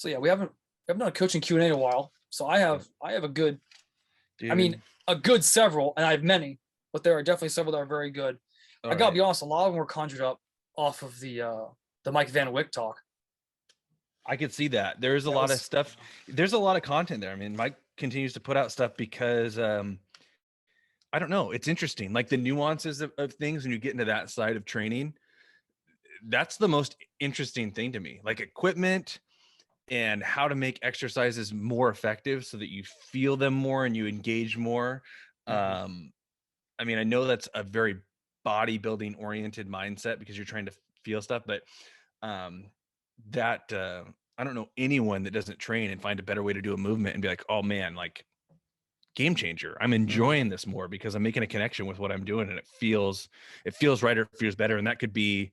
So yeah, we haven't done a coaching Q&A in a while. So I have a good, Dude. I mean, a good several, and I have many, but there are definitely several that are very good. I gotta be honest, a lot of them were conjured up off of the Mike Van Wyck talk. I could see that. There's a lot of stuff. There's a lot of content there. I mean, Mike continues to put out stuff because I don't know. It's interesting. Like the nuances of things when you get into that side of training, that's the most interesting thing to me. Like equipment and how to make exercises more effective so that you feel them more and you engage more. I mean, I know that's a very bodybuilding oriented mindset because you're trying to feel stuff, but I don't know anyone that doesn't train and find a better way to do a movement and be like, oh man, like game changer. I'm enjoying this more because I'm making a connection with what I'm doing and it feels right or it feels better. And that could be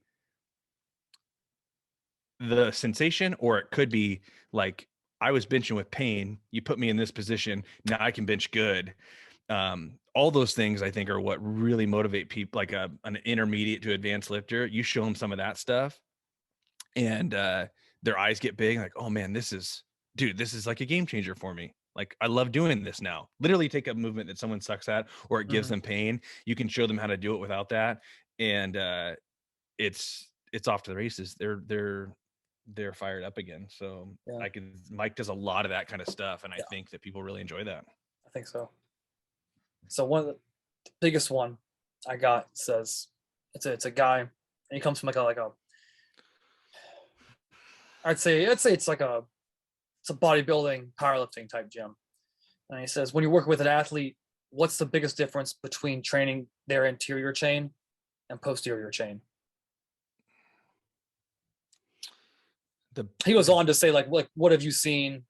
the sensation, or it could be like I was benching with pain. You put me in this position. Now I can bench good. All those things I think are what really motivate people, like an intermediate to advanced lifter. You show them some of that stuff and their eyes get big, like, oh man, this is like a game changer for me. Like I love doing this now. Literally take a movement that someone sucks at or it gives them pain. You can show them how to do it without that. And it's off to the races. They're fired up again. So Mike does a lot of that kind of stuff. And I think that people really enjoy that. I think so. So one of the biggest one I got says it's a guy, and he comes from I'd say it's like a bodybuilding powerlifting type gym. And he says, when you're working with an athlete, what's the biggest difference between training their anterior chain and posterior chain? He goes on to say like what have you seen?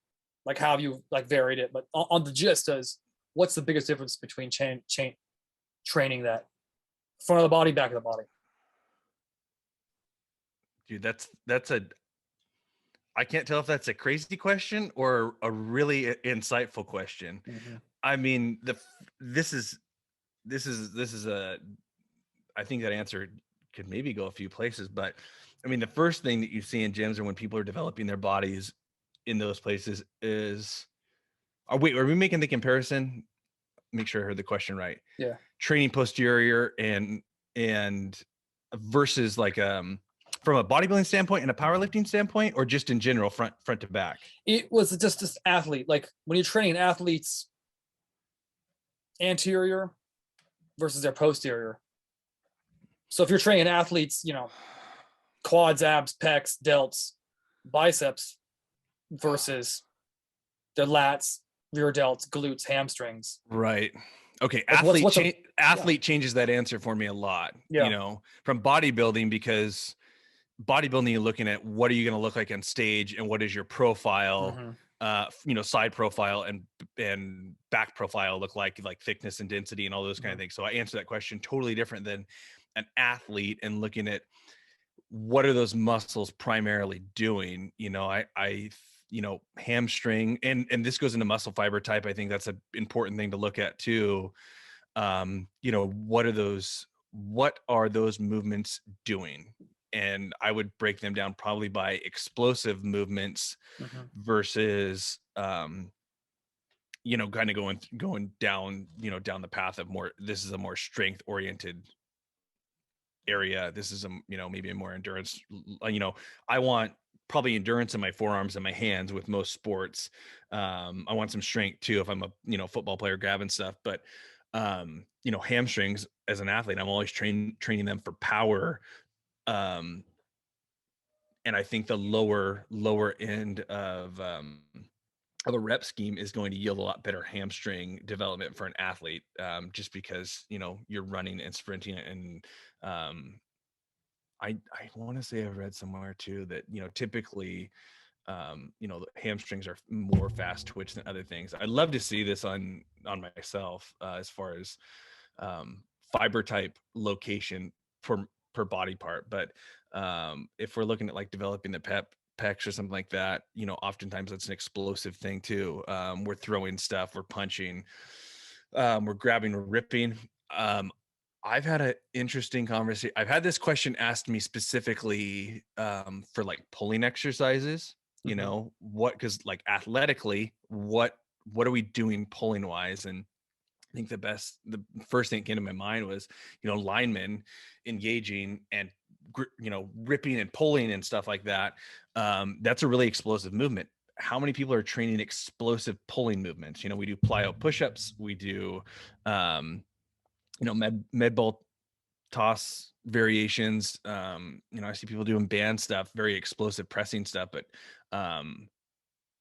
Like how have you like varied it? But on the gist is, what's the biggest difference between chain training that front of the body, back of the body? Dude, that's I can't tell if that's a crazy question or a really insightful question. I mean, this is I think that answer could maybe go a few places, but I mean, the first thing that you see in gyms or when people are developing their bodies in those places is, are we making the comparison? Make sure I heard the question right. Yeah. Training posterior and versus like from a bodybuilding standpoint and a powerlifting standpoint, or just in general, front to back? It was just this athlete. Like when you're training athletes anterior versus their posterior. So if you're training athletes, quads, abs, pecs, delts, biceps versus their lats, rear delts, glutes, hamstrings. Right. Okay. Like athlete changes that answer for me a lot, from bodybuilding, because bodybuilding, you're looking at what are you going to look like on stage and what is your profile, side profile and back profile look like thickness and density and all those kind of things. So I answer that question totally different than an athlete and looking at what are those muscles primarily doing. I hamstring and this goes into muscle fiber type. I think that's an important thing to look at too. What are those movements doing? And I would break them down probably by explosive movements versus, kind of going down, down the path of more, this is a more strength oriented area. This is maybe a more endurance, I want probably endurance in my forearms and my hands with most sports. I want some strength too, if I'm a, football player grabbing stuff, but, hamstrings as an athlete, I'm always training them for power. And I think the lower end of a rep scheme is going to yield a lot better hamstring development for an athlete, just because you're running and sprinting. And I want to say I read somewhere too that typically the hamstrings are more fast twitch than other things. I'd love to see this on myself as far as fiber type location per body part, but if we're looking at like developing the pecs or something like that, oftentimes that's an explosive thing too. We're throwing stuff, we're punching, we're grabbing, we're ripping. I've had an interesting conversation. I've had this question asked me specifically for like pulling exercises. you know, because like athletically, what are we doing pulling wise? And I think the first thing that came to my mind was, you know, linemen engaging and, you know, ripping and pulling and stuff like that. That's a really explosive movement. How many people are training explosive pulling movements? You know, we do plyo push-ups, we do, you know, med ball toss variations. You know, I see people doing band stuff, very explosive pressing stuff, but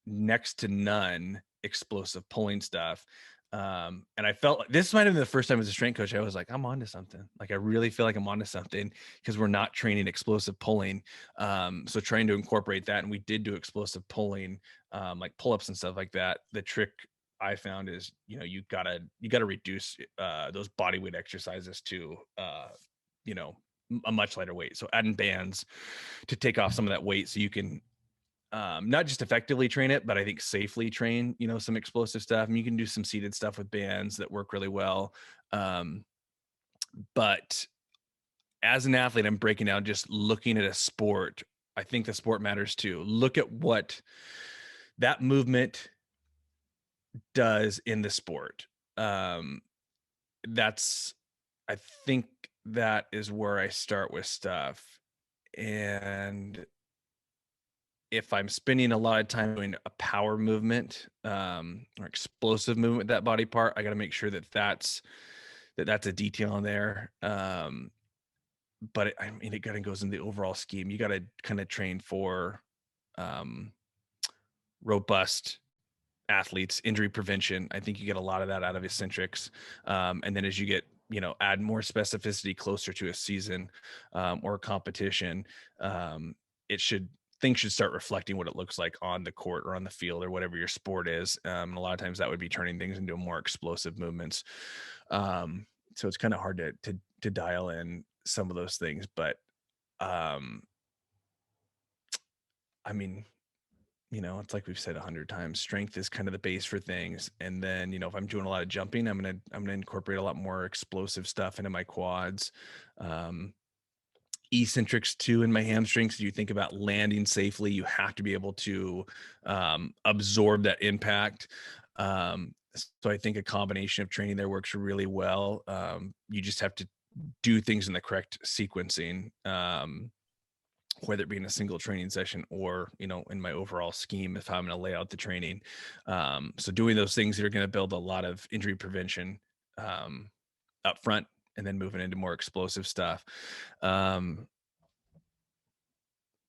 next to none explosive pulling stuff. And I felt like this might have been the first time as a strength coach, I was like, I'm onto something. Like, I really feel like I'm onto something because we're not training explosive pulling. So trying to incorporate that. And we did do explosive pulling, like pull-ups and stuff like that. The trick I found is, you know, you gotta reduce those body weight exercises to, you know, a much lighter weight. So adding bands to take off some of that weight so you can not just effectively train it, but I think safely train, you know, some explosive stuff. And you can do some seated stuff with bands that work really well. But as an athlete, I'm breaking down just looking at a sport. I think the sport matters too. Look at what that movement does in the sport. That's, I think that is where I start with stuff. And if I'm spending a lot of time doing a power movement, or explosive movement with that body part, I got to make sure that that's a detail in there. But I mean, it kind of goes in the overall scheme. You got to kind of train for robust athletes, injury prevention. I think you get a lot of that out of eccentrics. And then as you get, you know, add more specificity closer to a season or a competition, things should start reflecting what it looks like on the court or on the field or whatever your sport is. And a lot of times that would be turning things into more explosive movements. So it's kind of hard to dial in some of those things, but I mean, you know, it's like we've said 100 times, strength is kind of the base for things. And then, you know, if I'm doing a lot of jumping, I'm going to incorporate a lot more explosive stuff into my quads. Eccentrics too in my hamstrings. So you think about landing safely, you have to be able to absorb that impact. So I think a combination of training there works really well. You just have to do things in the correct sequencing, whether it be in a single training session or, you know, in my overall scheme, if I'm going to lay out the training. So doing those things that are going to build a lot of injury prevention up front, and then moving into more explosive stuff. Let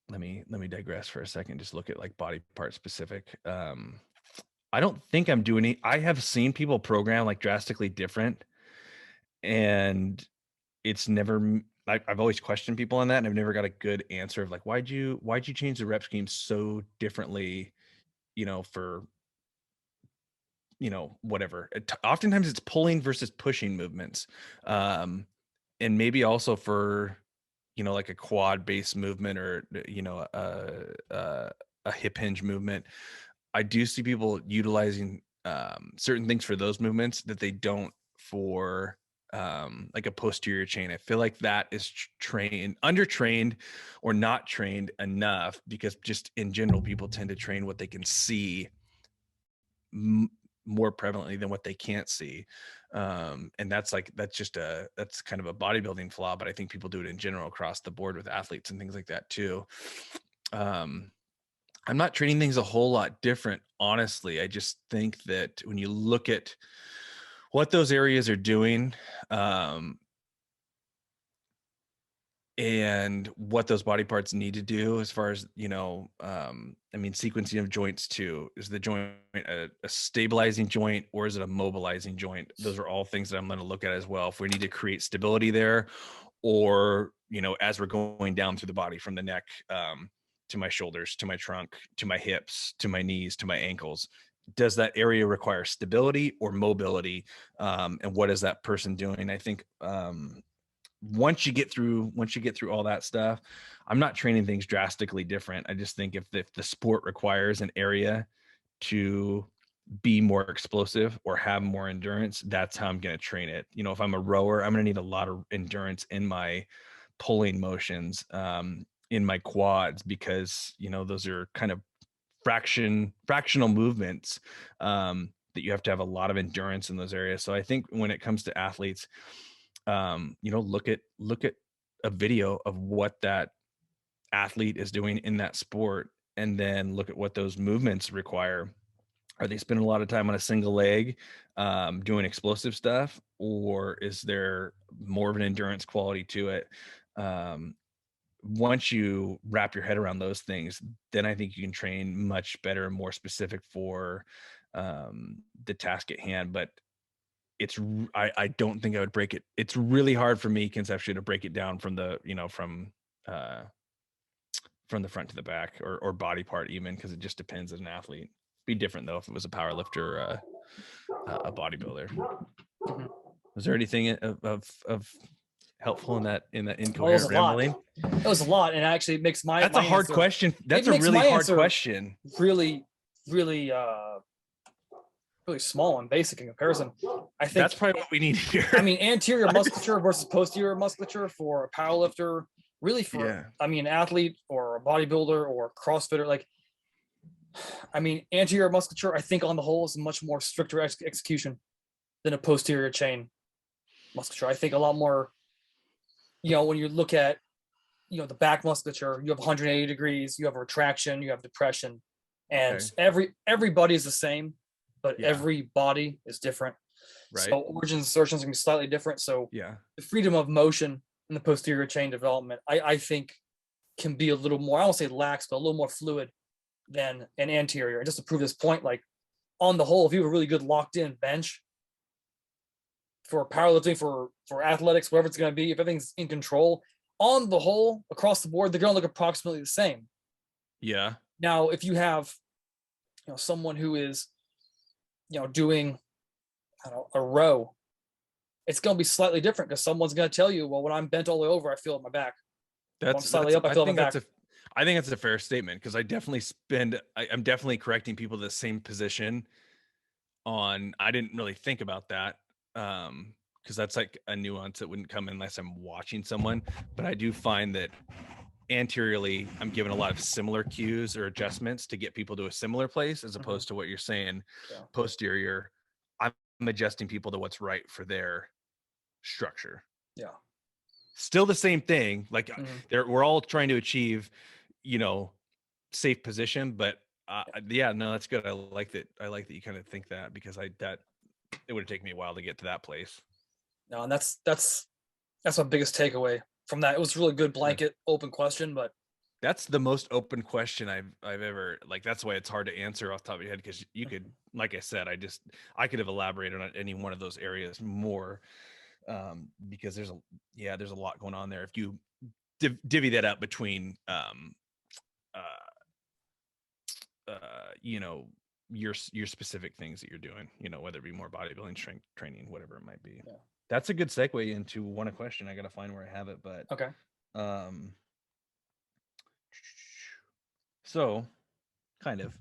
me digress for a second. Just look at like body part specific. I don't think I'm doing it. I have seen people program like drastically different, and it's never, I've always questioned people on that, and I've never got a good answer of like, why'd you change the rep scheme so differently, you know, for, you know, whatever. Oftentimes it's pulling versus pushing movements. And maybe also for, you know, like a quad based movement or, you know, a hip hinge movement. I do see people utilizing certain things for those movements that they don't for like a posterior chain. I feel like that is undertrained or not trained enough, because just in general, people tend to train what they can see more prevalently than what they can't see. And that's kind of a bodybuilding flaw, but I think people do it in general across the board with athletes and things like that too. I'm not treating things a whole lot different, honestly. I just think that when you look at what those areas are doing, and what those body parts need to do as far as, you know, I mean, sequencing of joints too. Is the joint a stabilizing joint, or is it a mobilizing joint? Those are all things that I'm going to look at as well. If we need to create stability there, or, you know, as we're going down through the body from the neck, to my shoulders, to my trunk, to my hips, to my knees, to my ankles, does that area require stability or mobility? And what is that person doing? I think, once you get through all that stuff, I'm not training things drastically different. I just think if the sport requires an area to be more explosive or have more endurance, that's how I'm going to train it. You know, if I'm a rower, I'm going to need a lot of endurance in my pulling motions, in my quads, because, you know, those are kind of fractional movements, that you have to have a lot of endurance in those areas. So I think when it comes to athletes, look at a video of what that athlete is doing in that sport, and then look at what those movements require. Are they spending a lot of time on a single leg, doing explosive stuff, or is there more of an endurance quality to it? Once you wrap your head around those things, then I think you can train much better and more specific for the task at hand. But I don't think I would break it. It's really hard for me conceptually to break it down from the from the front to the back, or body part even, because it just depends as an athlete. Be different though if it was a power lifter or a bodybuilder. Was there anything of helpful in that incoherent rambling? It was a lot, and actually it makes that's a hard question. That's a really hard question. Really small and basic in comparison. I think that's probably what we need here. I mean, anterior musculature versus posterior musculature for a powerlifter, really for an athlete or a bodybuilder or a CrossFitter. Like, I mean, anterior musculature, I think on the whole is a much more stricter execution than a posterior chain musculature. I think a lot more, when you look at, the back musculature, you have 180 degrees, you have retraction, you have depression, and everybody is the same, but every body is different. Right. So origins, insertions can be slightly different. So the freedom of motion in the posterior chain development, I think can be a little more, I won't say lax, but a little more fluid than an anterior. And just to prove this point, like on the whole, if you have a really good locked in bench for powerlifting, for athletics, whatever it's going to be, if everything's in control, on the whole, across the board, they're going to look approximately the same. Yeah. Now, if you have, someone who is, doing, a row, it's going to be slightly different because someone's going to tell you, well, when I'm bent all the way over, I feel it in my back. That's slightly up, I feel it in my back. I think that's a fair statement, because I'm definitely correcting people to the same position on, I didn't really think about that. Because that's like a nuance that wouldn't come unless I'm watching someone. But I do find that anteriorly, I'm given a lot of similar cues or adjustments to get people to a similar place, as opposed to what you're saying. Posterior, I'm adjusting people to what's right for their structure. Yeah. Still the same thing. Like we're all trying to achieve, safe position, but no, that's good. I like that you kind of think that, because it would have taken me a while to get to that place. No, and that's my biggest takeaway from that. It was a really good blanket open question, but that's the most open question I've ever, like, that's why it's hard to answer off the top of your head, because you could, like I said, I could have elaborated on any one of those areas more, because there's a lot going on there. If you divvy that up between your specific things that you're doing, whether it be more bodybuilding, strength training, whatever it might be. That's a good segue into one question. I got to find where I have it, but so kind of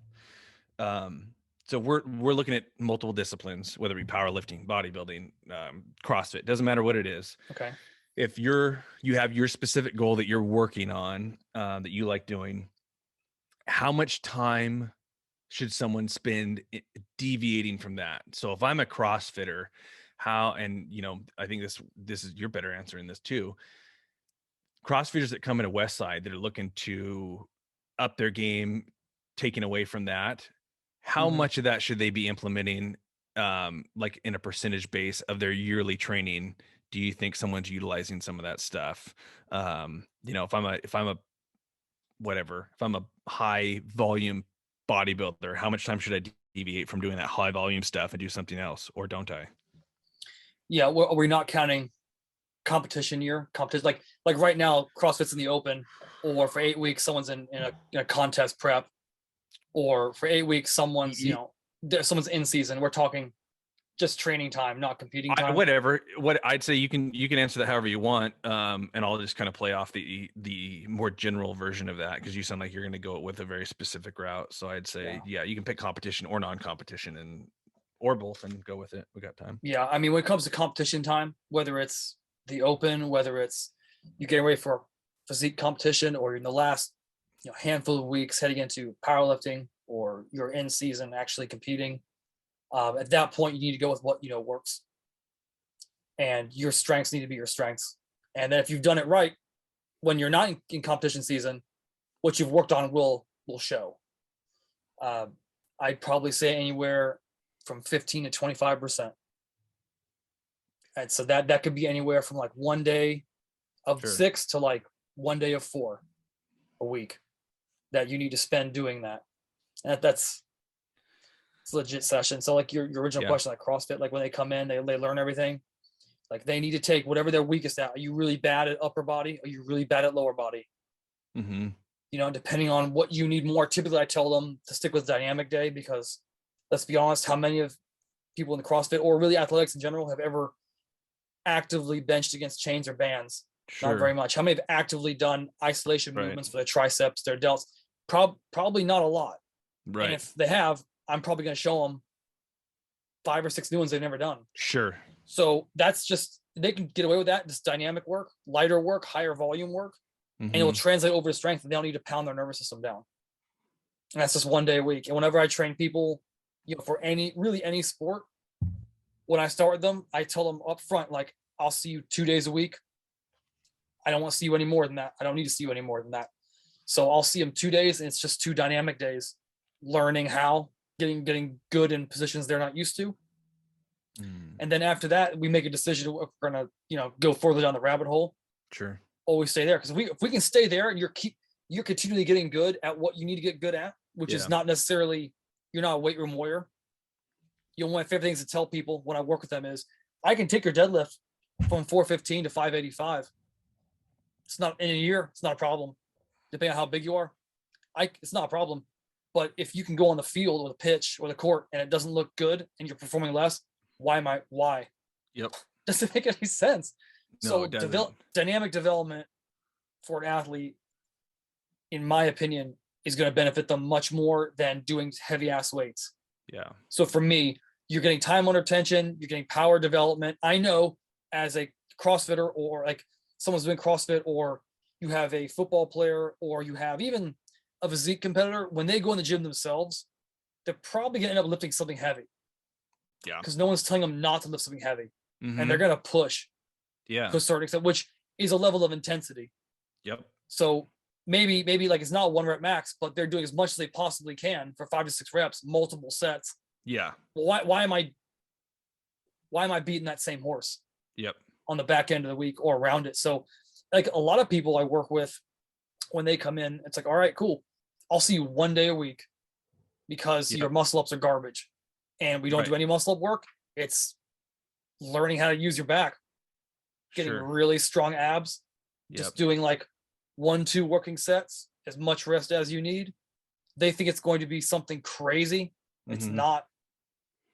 so we're looking at multiple disciplines, whether it be powerlifting, bodybuilding, CrossFit, doesn't matter what it is. Okay. If you have your specific goal that you're working on, that you like doing, how much time should someone spend deviating from that? So if I'm a CrossFitter, I think this is, you're better answering this too. CrossFitters that come into Westside that are looking to up their game, taking away from that, how much of that should they be implementing, like in a percentage base of their yearly training? Do you think someone's utilizing some of that stuff? If I'm a high volume bodybuilder, how much time should I deviate from doing that high volume stuff and do something else, or don't I? Yeah, are we not counting competition year? Competition, like right now, CrossFit's in the open, or for 8 weeks someone's in a contest prep, or for 8 weeks someone's someone's in season. We're talking just training time, not competing time. Whatever. What I'd say, you can answer that however you want, and I'll just kind of play off the more general version of that, because you sound like you're going to go with a very specific route. So I'd say, you can pick competition or non-competition, or both, and go with it. We got time. Yeah, I mean, when it comes to competition time, whether it's the open, whether it's you getting ready for physique competition, or in the last handful of weeks heading into powerlifting or you're in season actually competing, at that point you need to go with what you know works, and your strengths need to be your strengths. And then if you've done it right when you're not in competition season, what you've worked on will show. I'd probably say anywhere from 15 to 25%. And so that could be anywhere from like 1 day of 6 to like 1 day of 4 a week that you need to spend doing that. And it's legit session. So like your original question, like CrossFit, like when they come in, they learn everything. Like they need to take whatever they're weakest at. Are you really bad at upper body? Are you really bad at lower body? Mm-hmm. You know, depending on what you need more. Typically, I tell them to stick with dynamic day because let's be honest, how many of people in the CrossFit or really athletics in general have ever actively benched against chains or bands? Not very much. How many have actively done isolation movements for their triceps, their delts? Probably not a lot. Right. And if they have, I'm probably going to show them 5 or 6 new ones they've never done. Sure. So that's just, they can get away with that. Just dynamic work, lighter work, higher volume work, and it will translate over to strength. And they don't need to pound their nervous system down. And that's just 1 day a week. And whenever I train people, you know, for any sport, when I start with them, I tell them up front, like, I'll see you 2 days a week. I don't want to see you any more than that. I don't need to see you any more than that. So I'll see them 2 days, and it's just 2 dynamic days, learning how, getting good in positions they're not used to. And then after that, we make a decision if we're gonna, you know, go further down the rabbit hole. Sure. Always stay there, because if we can stay there and you're continually getting good at what you need to get good at, which is not necessarily, you're not a weight room warrior. You know, one of my favorite things to tell people when I work with them is, I can take your deadlift from 415 to 585. It's not in a year. It's not a problem. Depending on how big you are, it's not a problem. But if you can go on the field or the pitch or the court and it doesn't look good and you're performing less, why? Yep. Doesn't make any sense. No, So dynamic development for an athlete, in my opinion, is going to benefit them much more than doing heavy ass weights. Yeah. So for me, you're getting time under tension, you're getting power development. I know as a CrossFitter, or like someone's doing CrossFit, or you have a football player, or you have even a physique competitor, when they go in the gym themselves, they're probably going to end up lifting something heavy. Yeah. Because no one's telling them not to lift something heavy. Mm-hmm. And they're going to push. Yeah. To a certain extent, which is a level of intensity. Yep. So maybe like it's not 1 rep max, but they're doing as much as they possibly can for 5 to 6 reps, multiple sets. Yeah. Well, why am I beating that same horse? Yep. On the back end of the week or around it. So like a lot of people I work with, when they come in, it's like, all right, cool. I'll see you 1 day a week because your muscle ups are garbage and we don't do any muscle up work. It's learning how to use your back, getting really strong abs, just doing like 1-2 working sets, as much rest as you need. They think it's going to be something crazy. It's not.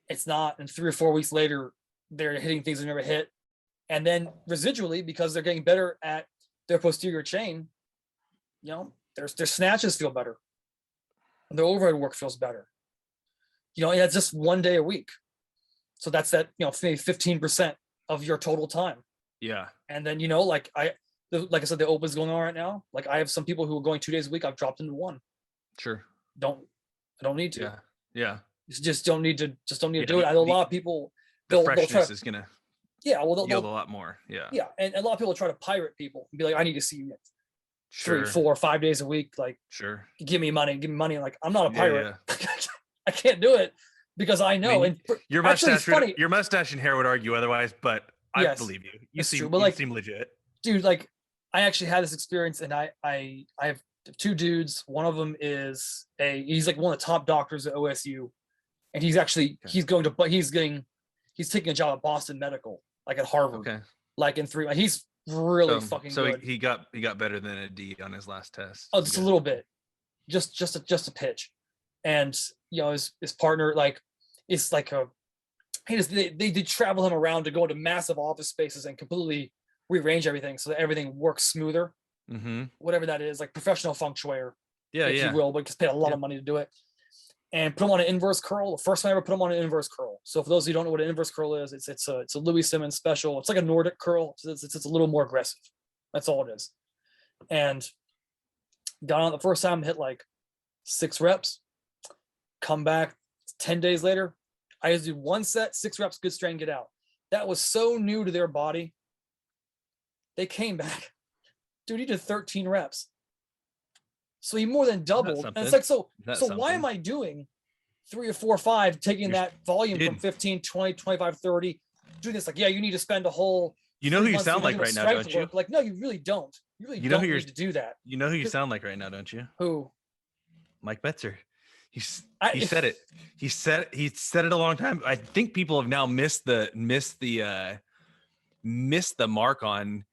And 3 or 4 weeks later, they're hitting things they never hit. And then residually, because they're getting better at their posterior chain, you know, their snatches feel better. And their overhead work feels better. You know, and that's just 1 day a week. So that's that, you know, maybe 15% of your total time. Yeah. And then, you know, like I said, the open's going on right now. Like I have some people who are going 2 days a week. I've dropped into 1. Sure. I don't need to. Yeah. Yeah. You just don't need to do it. I know a lot of people, the freshness is gonna yield a lot more. Yeah. Yeah. And a lot of people try to pirate people and be like, I need to see you 3, 4, 5 days a week. Like, give me money. Like, I'm not a pirate. Yeah. I can't do it because I know. I mean, and your mustache and hair would argue otherwise, but I believe you. You seem legit. Dude, like I actually had this experience, and I have 2 dudes. One of them is he's like one of the top doctors at OSU, and he's taking a job at Boston Medical, like at Harvard. Okay. Like in 3, he's really fucking good. So he got better than a D on his last test. Oh, just a little bit, just a pitch, and you know his partner, like it's like they travel him around to go into massive office spaces and completely rearrange everything so that everything works smoother. Whatever that is, like professional feng shuier, if you will, but just pay a lot of money to do it. And put him on an inverse curl. The first time I ever put him on an inverse curl. So for those of you who don't know what an inverse curl is, it's a Louie Simmons special. It's like a Nordic curl. It's a little more aggressive. That's all it is. And got on the first time, hit like 6 reps. come back 10 days later. I just do 1 set, 6 reps, good strain, get out. That was so new to their body. They came back. Dude, he did 13 reps. So he more than doubled. And it's like, so why am I doing 3 or 4 or 5, taking that volume from 15, 20, 25, 30, doing this? Like, yeah, you need to spend a whole. You know who you sound like right now, don't you? Like, no, you really don't. You really don't need to do that. You know who you sound like right now, don't you? Who? Mike Betzer. He said it. He said it a long time. I think people have now missed the mark on.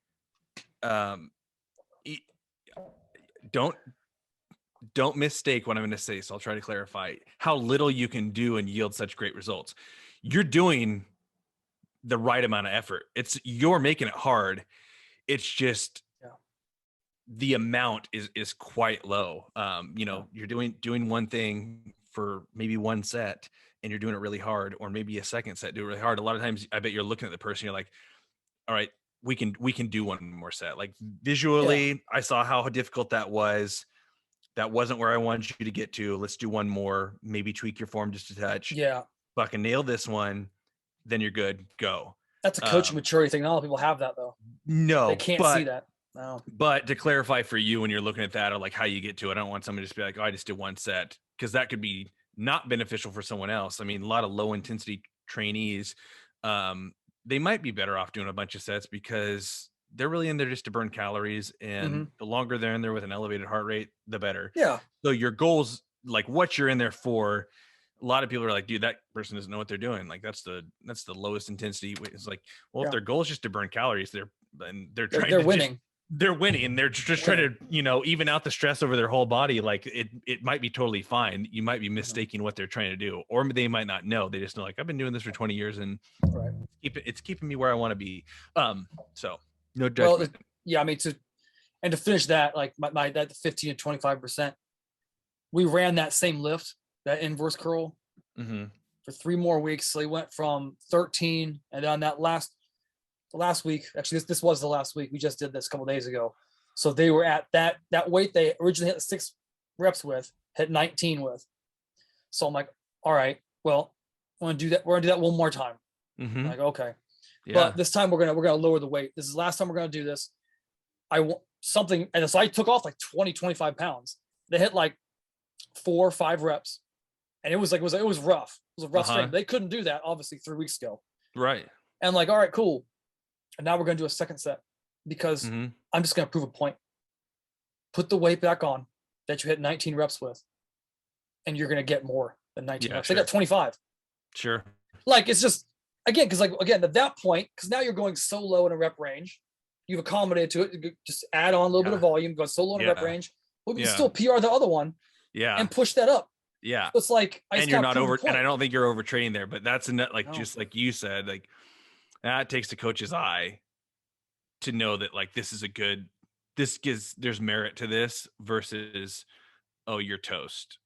Don't mistake what I'm going to say. So I'll try to clarify how little you can do and yield such great results. You're doing the right amount of effort. You're making it hard. It's just the amount is quite low. You're doing one thing for maybe 1 set and you're doing it really hard, or maybe a second set, do it really hard. A lot of times I bet you're looking at the person, you're like, all right, we can do one more set. Like visually, I saw how difficult that was. That wasn't where I wanted you to get to. Let's do one more, maybe tweak your form just a touch. Yeah. Fucking nail this one. Then you're good. Go. That's a coaching maturity thing. Not a lot of people have that though. No, they can't see that. No. But to clarify for you, when you're looking at that, or like how you get to it, I don't want someone to just be like, oh, I just did 1 set, because that could be not beneficial for someone else. I mean, a lot of low intensity trainees, they might be better off doing a bunch of sets because they're really in there just to burn calories, and the longer they're in there with an elevated heart rate, the better. Yeah. So your goals, like what you're in there for, a lot of people are like, dude, that person doesn't know what they're doing. Like that's the lowest intensity. It's like, well, if their goal is just to burn calories, they're winning. They're winning, and they're just trying to, even out the stress over their whole body. Like it might be totally fine. You might be mistaking what they're trying to do, or they might not know. They just know, like, I've been doing this for 20 years and it's keeping me where I want to be. So no judgment. Well, I mean, to finish that, like that 15 to 25%, we ran that same lift, that inverse curl for 3 more weeks. So we went from 13, and on that last week, actually this was the last week, we just did this a couple days ago. So they were at that weight they originally hit 6 reps with, hit 19 with. So I'm like, all right, well, we're gonna do that 1 more time. I'm like, okay. Yeah. But this time we're gonna lower the weight. This is the last time we're gonna do this. I want something, and so I took off like 20, 25 pounds. They hit like 4 or 5 reps, and it was rough. It was a rough strain. They couldn't do that obviously 3 weeks ago. Right. And I'm like, all right, cool. And now we're gonna do a second set because I'm just gonna prove a point. Put the weight back on that you hit 19 reps with, and you're gonna get more than 19 reps. Sure. They got 25. Sure. Like it's just. Again, because at that point, because now you're going so low in a rep range, you've accommodated to it. Just add on a little bit of volume, go so low in a rep range. But we can still PR the other one, and push that up. Yeah, so it's like, and you're not over, and I don't think you're overtraining there. But that's just like you said, like that takes the coach's eye to know that like this is there's merit to this versus, oh, you're toast,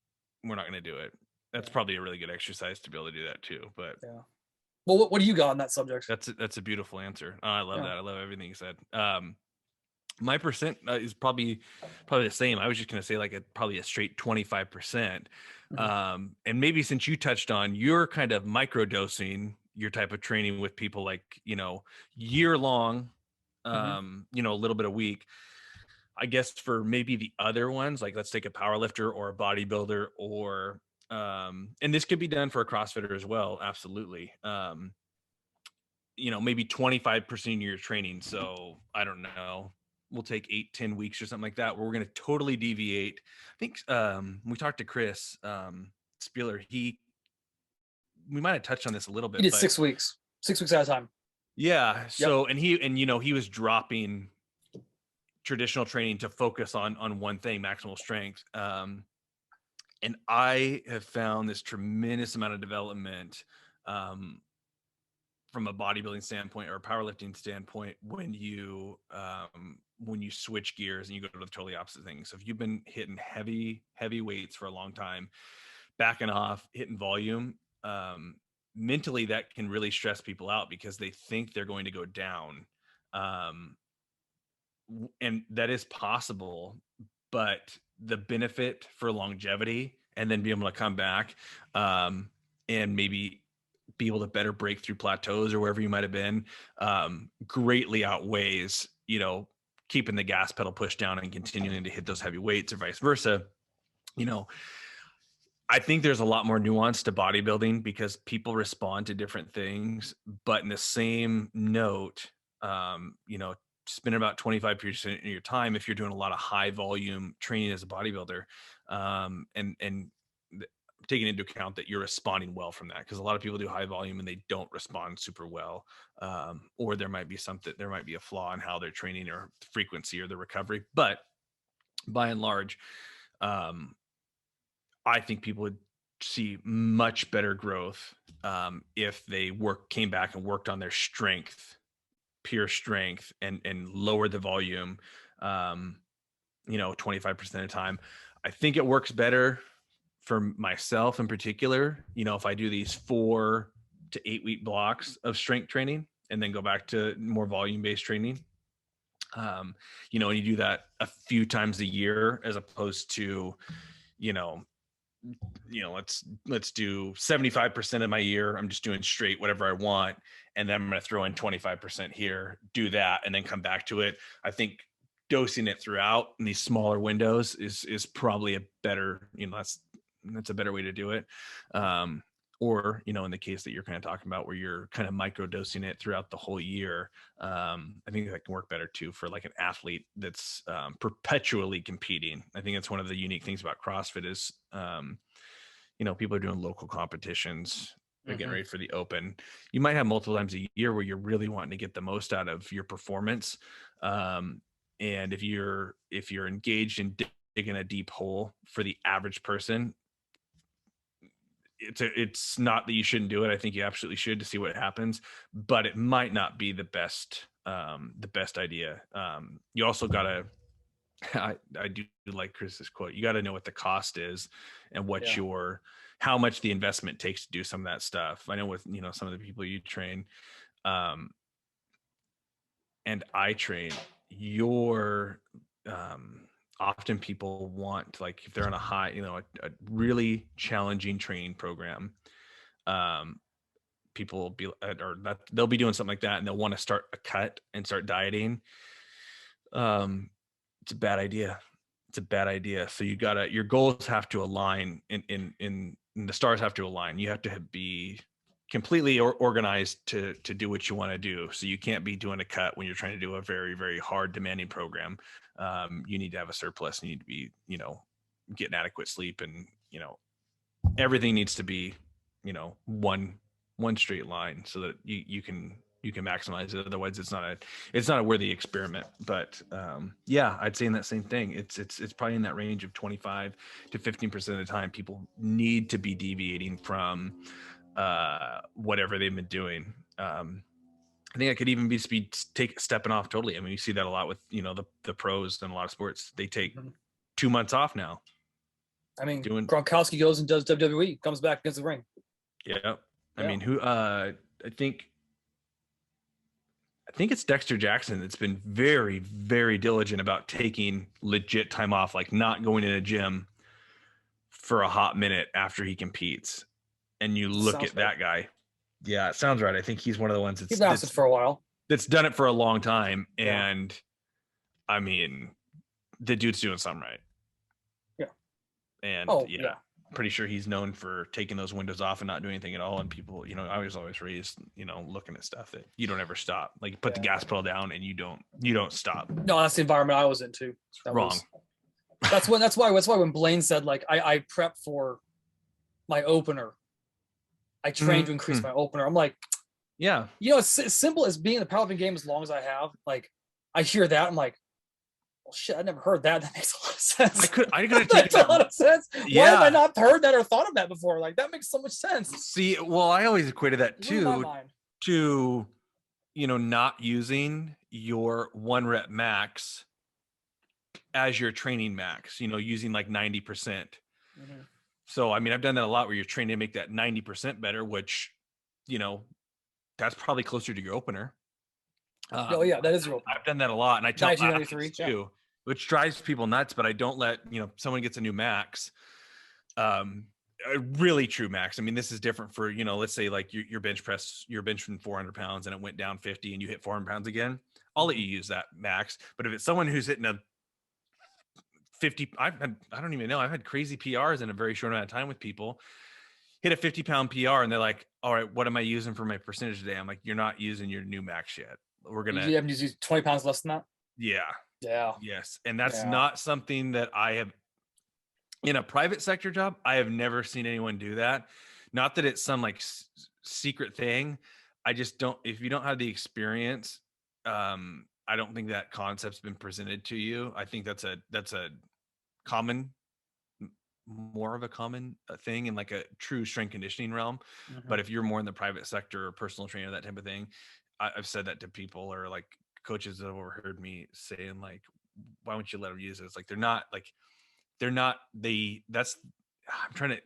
we're not going to do it. That's probably a really good exercise to be able to do that too. But well, what do you got on that subject? That's a beautiful answer. Oh, I love that. I love everything you said. My percent is probably the same. I was just going to say like probably a straight 25%. And maybe since you touched on, you're kind of microdosing your type of training with people like, year long, a little bit a week. I guess for maybe the other ones, like let's take a power lifter or a bodybuilder or, and this could be done for a CrossFitter as well. Absolutely. Maybe 25% of your training. So I don't know, we'll take 8-10 weeks or something like that, where we're going to totally deviate. I think, we talked to Chris, Spieler. We might've touched on this a little bit. He did 6 weeks at a time. Yeah. So, and he was dropping traditional training to focus on one thing, maximal strength. And I have found this tremendous amount of development from a bodybuilding standpoint or a powerlifting standpoint when you switch gears and you go to the totally opposite thing. So if you've been hitting heavy weights for a long time, backing off, hitting volume, mentally that can really stress people out because they think they're going to go down. And that is possible, but the benefit for longevity and then be able to come back and maybe be able to better break through plateaus or wherever you might have been, greatly outweighs, you know, keeping the gas pedal pushed down and continuing to hit those heavy weights or vice versa. You know, I think there's a lot more nuance to bodybuilding because people respond to different things, but in the same note, you know, spend about 25% of your time if you're doing a lot of high volume training as a bodybuilder, and taking into account that you're responding well from that, because a lot of people do high volume and they don't respond super well, or there might be a flaw in how they're training or frequency or the recovery. But by and large, I think people would see much better growth if they came back and worked on their strength, pure strength, and lowered the volume, you know, 25% of the time. I think it works better for myself in particular. You know, if I do these 4 to 8 week blocks of strength training and then go back to more volume based training, you know, and you do that a few times a year as opposed to, you know, let's do 75% of my year I'm just doing straight whatever I want, and then I'm going to throw in 25% here, do that, and then come back to it. I think dosing it throughout in these smaller windows is probably a better, you know, that's a better way to do it. Or, you know, in the case that you're kind of talking about where you're kind of micro dosing it throughout the whole year, I think that can work better too for like an athlete that's perpetually competing. I think that's one of the unique things about CrossFit is, you know, people are doing local competitions. They're getting ready for the open. You might have multiple times a year where you're really wanting to get the most out of your performance. And if you're engaged in digging a deep hole for the average person, it's not that you shouldn't do it. I think you absolutely should, to see what happens, but it might not be the best idea. You also gotta, I do like Chris's quote. You got to know what the cost is and what how much the investment takes to do some of that stuff. I know with, you know, some of the people you train, and I train, often people want, like, if they're on a high, you know, a really challenging training program, people will be, or that they'll be doing something like that and they'll want to start a cut and start dieting. It's a bad idea. So your goals have to align, in the stars have to align. You have to be completely organized to do what you want to do. So you can't be doing a cut when you're trying to do a very, very hard, demanding program. You need to have a surplus. You need to be, you know, getting adequate sleep, and, you know, everything needs to be, you know, one straight line so that you can maximize it. Otherwise it's not a worthy experiment. But yeah, I'd say in that same thing, it's probably in that range of 25 to 15% of the time people need to be deviating from whatever they've been doing. I think I could even be stepping off totally. I mean, you see that a lot with, you know, the pros in a lot of sports. They take 2 months off now. I mean, Gronkowski goes and does WWE, comes back against the ring. Yeah. I mean, I think it's Dexter Jackson that's been very, very diligent about taking legit time off, like not going in a gym for a hot minute after he competes. And you look at that guy. Yeah, it sounds right. I think he's one of the ones he's lasted for a while. That's done it for a long time. Yeah. And I mean, the dude's doing something right. Yeah. And pretty sure he's known for taking those windows off and not doing anything at all. And people, you know, I was always raised, you know, looking at stuff that you don't ever stop. Like, you put the gas pedal down and you don't stop. No, that's the environment I was in too. Wrong. That's why when Blaine said, like, I prep for my opener, I train to increase my opener. I'm like, yeah, you know, it's as simple as being in the powerlifting game as long as I have. Like, I hear that, I'm like, well, shit, I never heard that. That makes a lot of sense. I could take a lot of sense. Yeah. Why have I not heard that or thought of that before? Like, that makes so much sense. See, well, I always equated that to, you know, not using your 1 rep max as your training max, you know, using like 90%. So, I mean, I've done that a lot where you're training to make that 90% better, which, you know, that's probably closer to your opener. Oh yeah, that is real. I've done that a lot, and I tell athletes too, which drives people nuts. But I don't let, you know, someone gets a new max, A really true max. I mean, this is different for, let's say like your bench press, you're benching 400 pounds and it went down 50 and you hit 400 pounds again. I'll let you use that max. But if it's someone who's hitting a 50, I don't even know. I've had crazy PRs in a very short amount of time with people hit a 50-pound PR and they're like, all right, what am I using for my percentage today? I'm like, you're not using your new max yet. We're going to, you have to use 20 pounds less than that. Yeah. Yes. And that's not something that I have in a private sector job. I have never seen anyone do that. Not that it's some like secret thing. I just don't, if you don't have the experience, I don't think that concept's been presented to you. I think that's a common, more of a common thing in like a true strength conditioning realm. But if you're more in the private sector or personal trainer, that type of thing, I've said that to people or like coaches that have overheard me saying like, why don't you let them use it? It's like,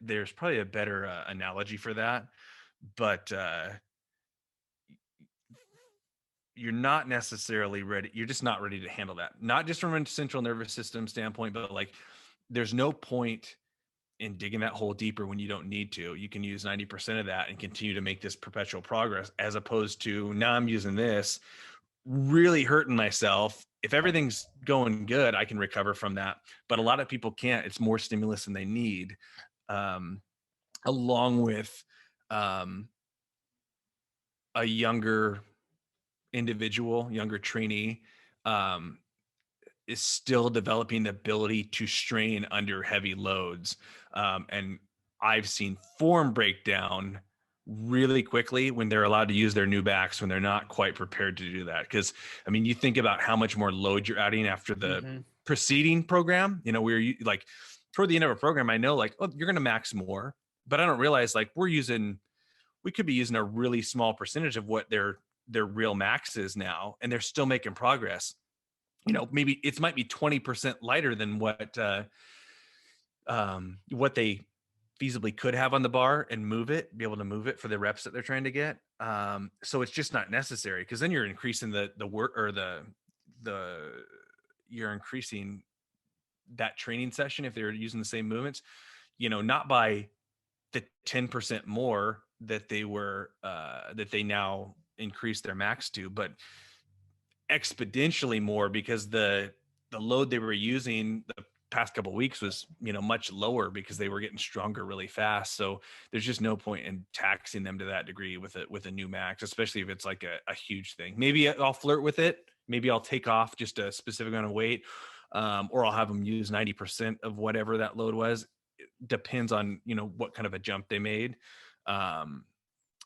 there's probably a better analogy for that, but you're not necessarily ready. You're just not ready to handle that. Not just from a central nervous system standpoint, but like there's no point in digging that hole deeper when you don't need to. You can use 90% of that and continue to make this perpetual progress, as opposed to now I'm using this, really hurting myself. If everything's going good, I can recover from that. But a lot of people can't. It's more stimulus than they need. Along with a younger individual, younger trainee, is still developing the ability to strain under heavy loads. And I've seen form breakdown really quickly when they're allowed to use their new backs, when they're not quite prepared to do that. Because I mean, you think about how much more load you're adding after the preceding program, where you like toward the end of a program, I know like, oh, you're going to max more, but I don't realize like we could be using a really small percentage of what their real max is now, and they're still making progress. Maybe it might be 20% lighter than what they feasibly could have on the bar and be able to move it for the reps that they're trying to get. So it's just not necessary, because then you're increasing the work or you're increasing that training session if they're using the same movements, not by the 10% more that they now increase their max to, but exponentially more, because the load they were using the past couple of weeks was much lower because they were getting stronger really fast. So there's just no point in taxing them to that degree with a new max, especially if it's like a huge thing. Maybe I'll flirt with it. Maybe I'll take off just a specific amount of weight, or I'll have them use 90% of whatever that load was. It depends on what kind of a jump they made.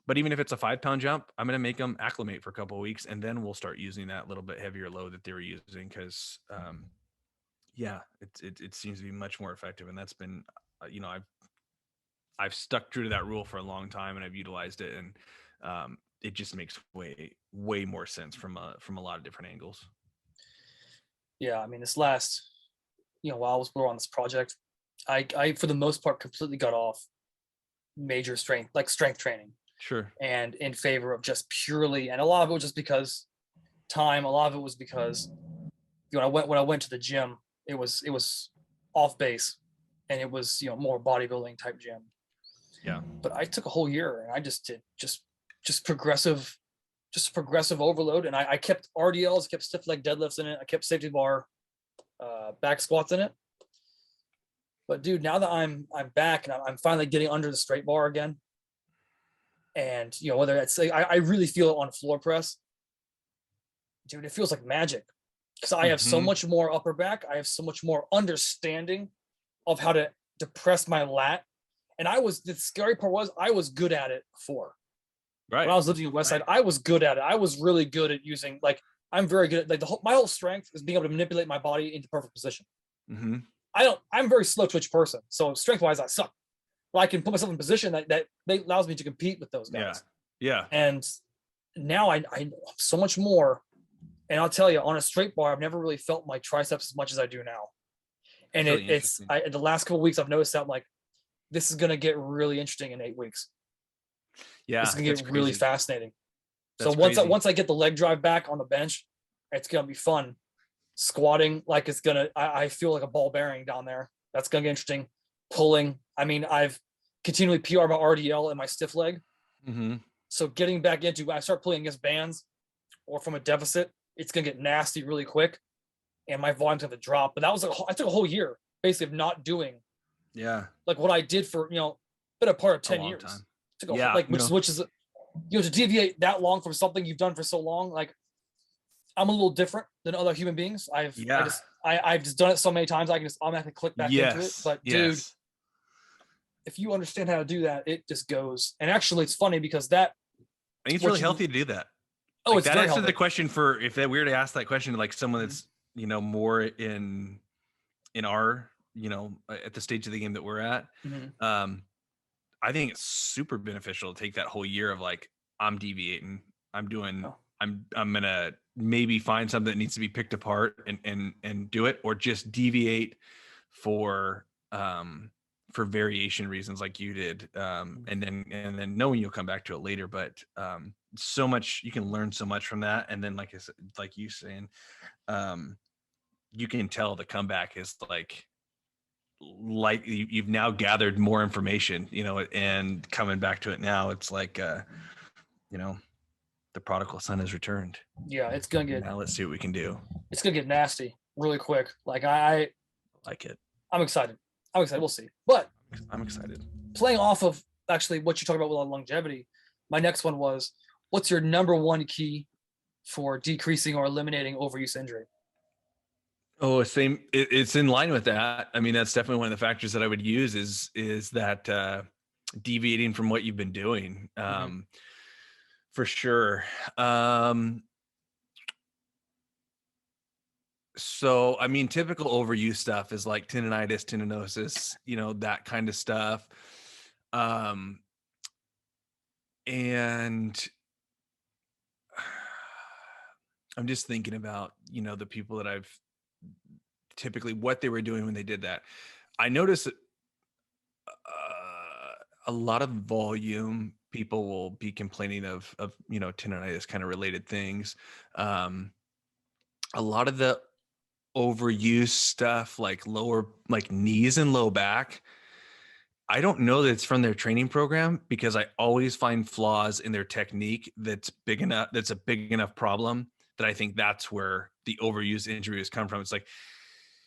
But even if it's a 5-pound jump, I'm going to make them acclimate for a couple of weeks, and then we'll start using that little bit heavier load that they were using. Cause, it seems to be much more effective. And that's been, I've stuck true to that rule for a long time, and I've utilized it, and it just makes way more sense from a lot of different angles. Yeah. I mean, this last, while we were on this project, I, for the most part, completely got off major strength training. Sure. And in favor of just purely, and a lot of it was just because time, a lot of it was because when I went to the gym, it was off base, and it was, more bodybuilding type gym. Yeah. But I took a whole year and I just did just progressive overload. And I kept RDLs, kept stiff leg deadlifts in it. I kept safety bar, back squats in it. But dude, now that I'm back and I'm finally getting under the straight bar again, and whether it's I really feel it on floor press, dude, it feels like magic, because I have so much more upper back. I have so much more understanding of how to depress my lat. And the scary part was I was good at it before. Right. When I was living in Westside, I was good at it. I was really good at using, like, I'm very good at, like, my whole strength is being able to manipulate my body into perfect position. I'm a very slow twitch person. So strength wise, I suck. Well, I can put myself in a position that allows me to compete with those guys. Yeah. And now I have so much more. And I'll tell you, on a straight bar, I've never really felt my triceps as much as I do now. And really the last couple of weeks, I've noticed that I'm like, this is going to get really interesting in 8 weeks. Yeah. It's going to get really fascinating. So once I get the leg drive back on the bench, it's going to be fun. Squatting, like, I feel like a ball bearing down there. That's going to get interesting. Pulling, I mean, I've continually PR my RDL and my stiff leg. Mm-hmm. So getting back into, I start playing against bands or from a deficit, it's gonna get nasty really quick, and my volume's gonna drop. But that was I took a whole year basically of not doing like what I did for been a part of 10 years. Time. Took a like which is to deviate that long from something you've done for so long. Like I'm a little different than other human beings. I've just done it so many times I can just automatically click back into it. But dude, if you understand how to do that, it just goes. And actually, it's funny because I think it's really healthy to do that. Oh, like, it's that very answers healthy. the question for if we were to ask that question to like someone that's more in our at the stage of the game that we're at. I think it's super beneficial to take that whole year of like I'm deviating. I'm doing. I'm gonna maybe find something that needs to be picked apart and do it, or just deviate for variation reasons like you did, and then knowing you'll come back to it later. But so much you can learn so much from that, and then like I said, like you saying, you can tell the comeback is like you've now gathered more information, and coming back to it now, it's like the prodigal son has returned. Yeah, it's gonna get. Now let's see what we can do. It's gonna get nasty really quick. Like I like it. I'm excited. We'll see. But I'm excited. Playing off of actually what you talked about with longevity, my next one was, what's your number one key for decreasing or eliminating overuse injury? Oh, same. It's in line with that. I mean, that's definitely one of the factors that I would use is that deviating from what you've been doing. For sure. So, I mean, typical overuse stuff is like tendonitis, tendinosis, that kind of stuff. And I'm just thinking about, the people that I've typically what they were doing when they did that. I noticed that a lot of volume people will be complaining of tendonitis kind of related things. A lot of the overuse stuff like knees and low back, I don't know that it's from their training program, because I always find flaws in their technique that's a big enough problem that I think that's where the overuse injury has come from. It's like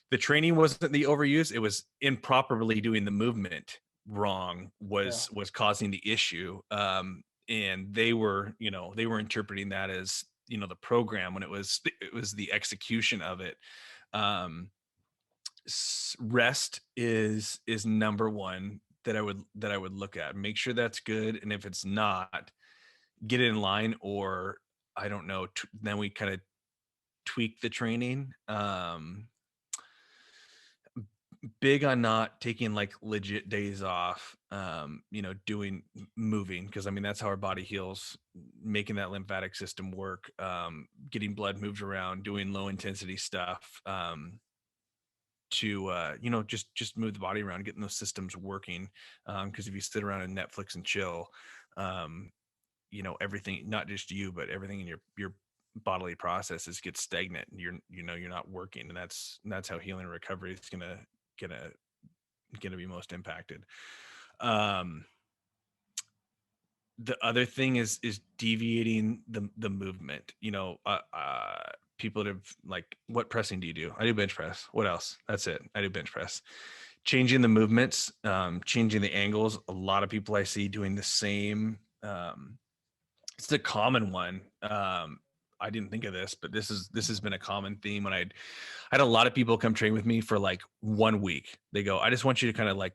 the training wasn't the overuse, it was improperly doing the movement wrong was causing the issue. And they were interpreting that as the program, when it was the execution of it. Rest is number one that I would look at. Make sure that's good, and if it's not, get it in line, or I don't know. Then we kind of tweak the training. Big on not taking like legit days off, doing moving, because I mean that's how our body heals, making that lymphatic system work, getting blood moved around, doing low intensity stuff, to just move the body around, getting those systems working, because if you sit around and Netflix and chill, everything, not just you but everything in your bodily processes get stagnant, and you're not working, and that's how healing and recovery is gonna be most impacted. The other thing is deviating the movement. People that have like, what pressing do you do? I do bench press. What else? That's it. I do bench press. Changing the movements, changing the angles. A lot of people I see doing the same. It's a common one. I didn't think of this, but this has been a common theme. When I had a lot of people come train with me for like 1 week. They go, I just want you to kind of like,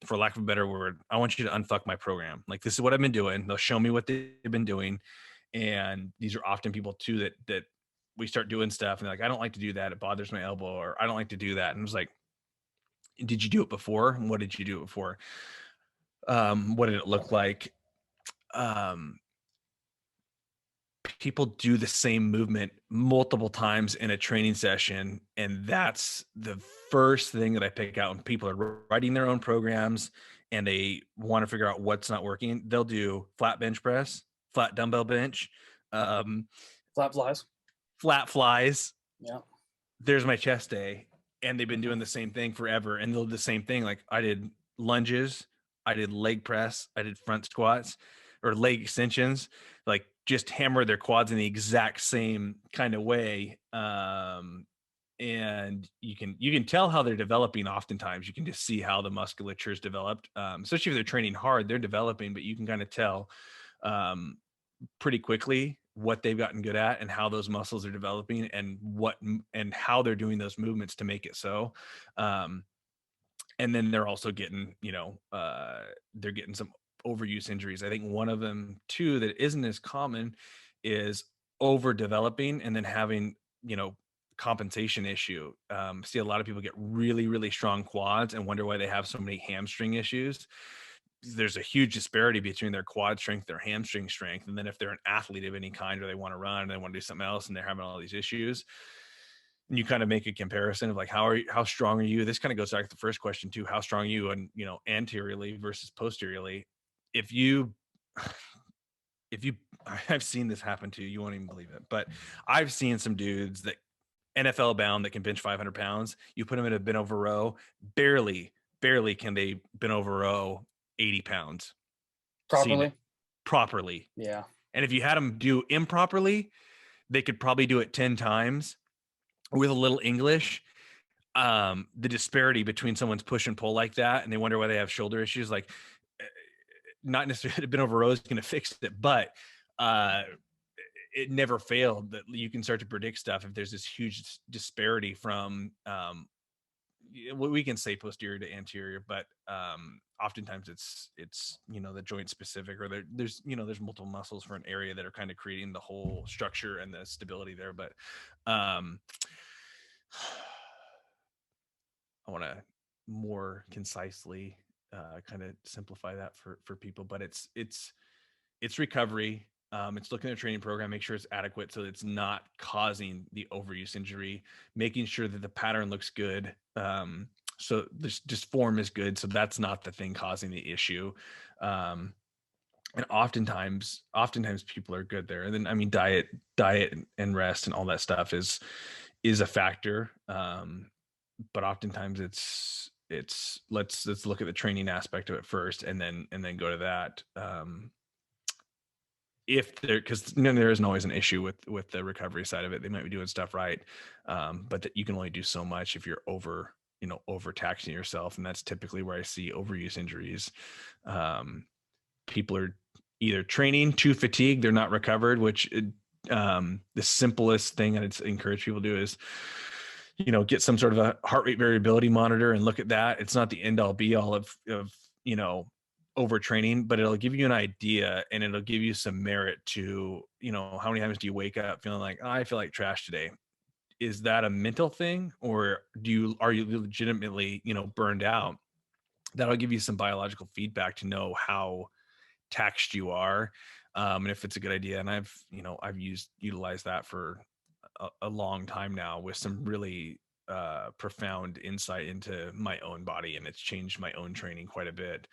for lack of a better word, I want you to unfuck my program. Like, this is what I've been doing. They'll show me what they've been doing. And these are often people too that we start doing stuff and they're like, I don't like to do that. It bothers my elbow, or I don't like to do that. And I was like, did you do it before? What did you do it before? What did it look like? People do the same movement multiple times in a training session, and that's the first thing that I pick out when people are writing their own programs and they want to figure out what's not working. They'll do flat bench press, flat dumbbell bench, flat flies. Yeah. There's my chest day. And they've been doing the same thing forever. And they'll do the same thing. Like, I did lunges, I did leg press, I did front squats or leg extensions, like just hammer their quads in the exact same kind of way. And you can tell how they're developing. Oftentimes you can just see how the musculature is developed, especially if they're training hard, they're developing, but you can kind of tell pretty quickly what they've gotten good at and how those muscles are developing and how they're doing those movements to make it so. And then they're also getting, they're getting some overuse injuries. I think one of them too that isn't as common is overdeveloping and then having, compensation issue. See a lot of people get really, really strong quads and wonder why they have so many hamstring issues. There's a huge disparity between their quad strength, their hamstring strength. And then if they're an athlete of any kind, or they want to run, and they want to do something else and they're having all these issues, and you kind of make a comparison of like, how strong are you? This kind of goes back to the first question too. How strong are you and, anteriorly versus posteriorly? If you, I've seen this happen to you, you won't even believe it, but I've seen some dudes that NFL bound that can bench 500 pounds. You put them in a bent over row, barely can they bent over row 80 pounds properly. Yeah. And if you had them do improperly, they could probably do it 10 times with a little English. The disparity between someone's push and pull like that, and they wonder why they have shoulder issues, like not necessarily been over rows going to fix it, but it never failed that you can start to predict stuff if there's this huge disparity from we can say posterior to anterior, but oftentimes it's the joint specific, or there's multiple muscles for an area that are kind of creating the whole structure and the stability there. But I want to more concisely kind of simplify that for people, but it's recovery. It's looking at a training program, make sure it's adequate so it's not causing the overuse injury, making sure that the pattern looks good. So this just form is good. So that's not the thing causing the issue. And oftentimes people are good there. And then, I mean, diet and rest and all that stuff is a factor. But oftentimes it's let's look at the training aspect of it first and then go to that. If because there isn't always an issue with the recovery side of it. They might be doing stuff right, but that you can only do so much if you're overtaxing yourself, and that's typically where I see overuse injuries. People are either training too fatigued, they're not recovered, which the simplest thing I'd encourage people to do is get some sort of a heart rate variability monitor and look at that. It's not the end all be all of overtraining, but it'll give you an idea, and it'll give you some merit to, how many times do you wake up feeling like, oh, I feel like trash today? Is that a mental thing, or are you legitimately, burned out? That'll give you some biological feedback to know how taxed you are. And if it's a good idea. And I've utilized that for a long time now with some really profound insight into my own body, and it's changed my own training quite a bit.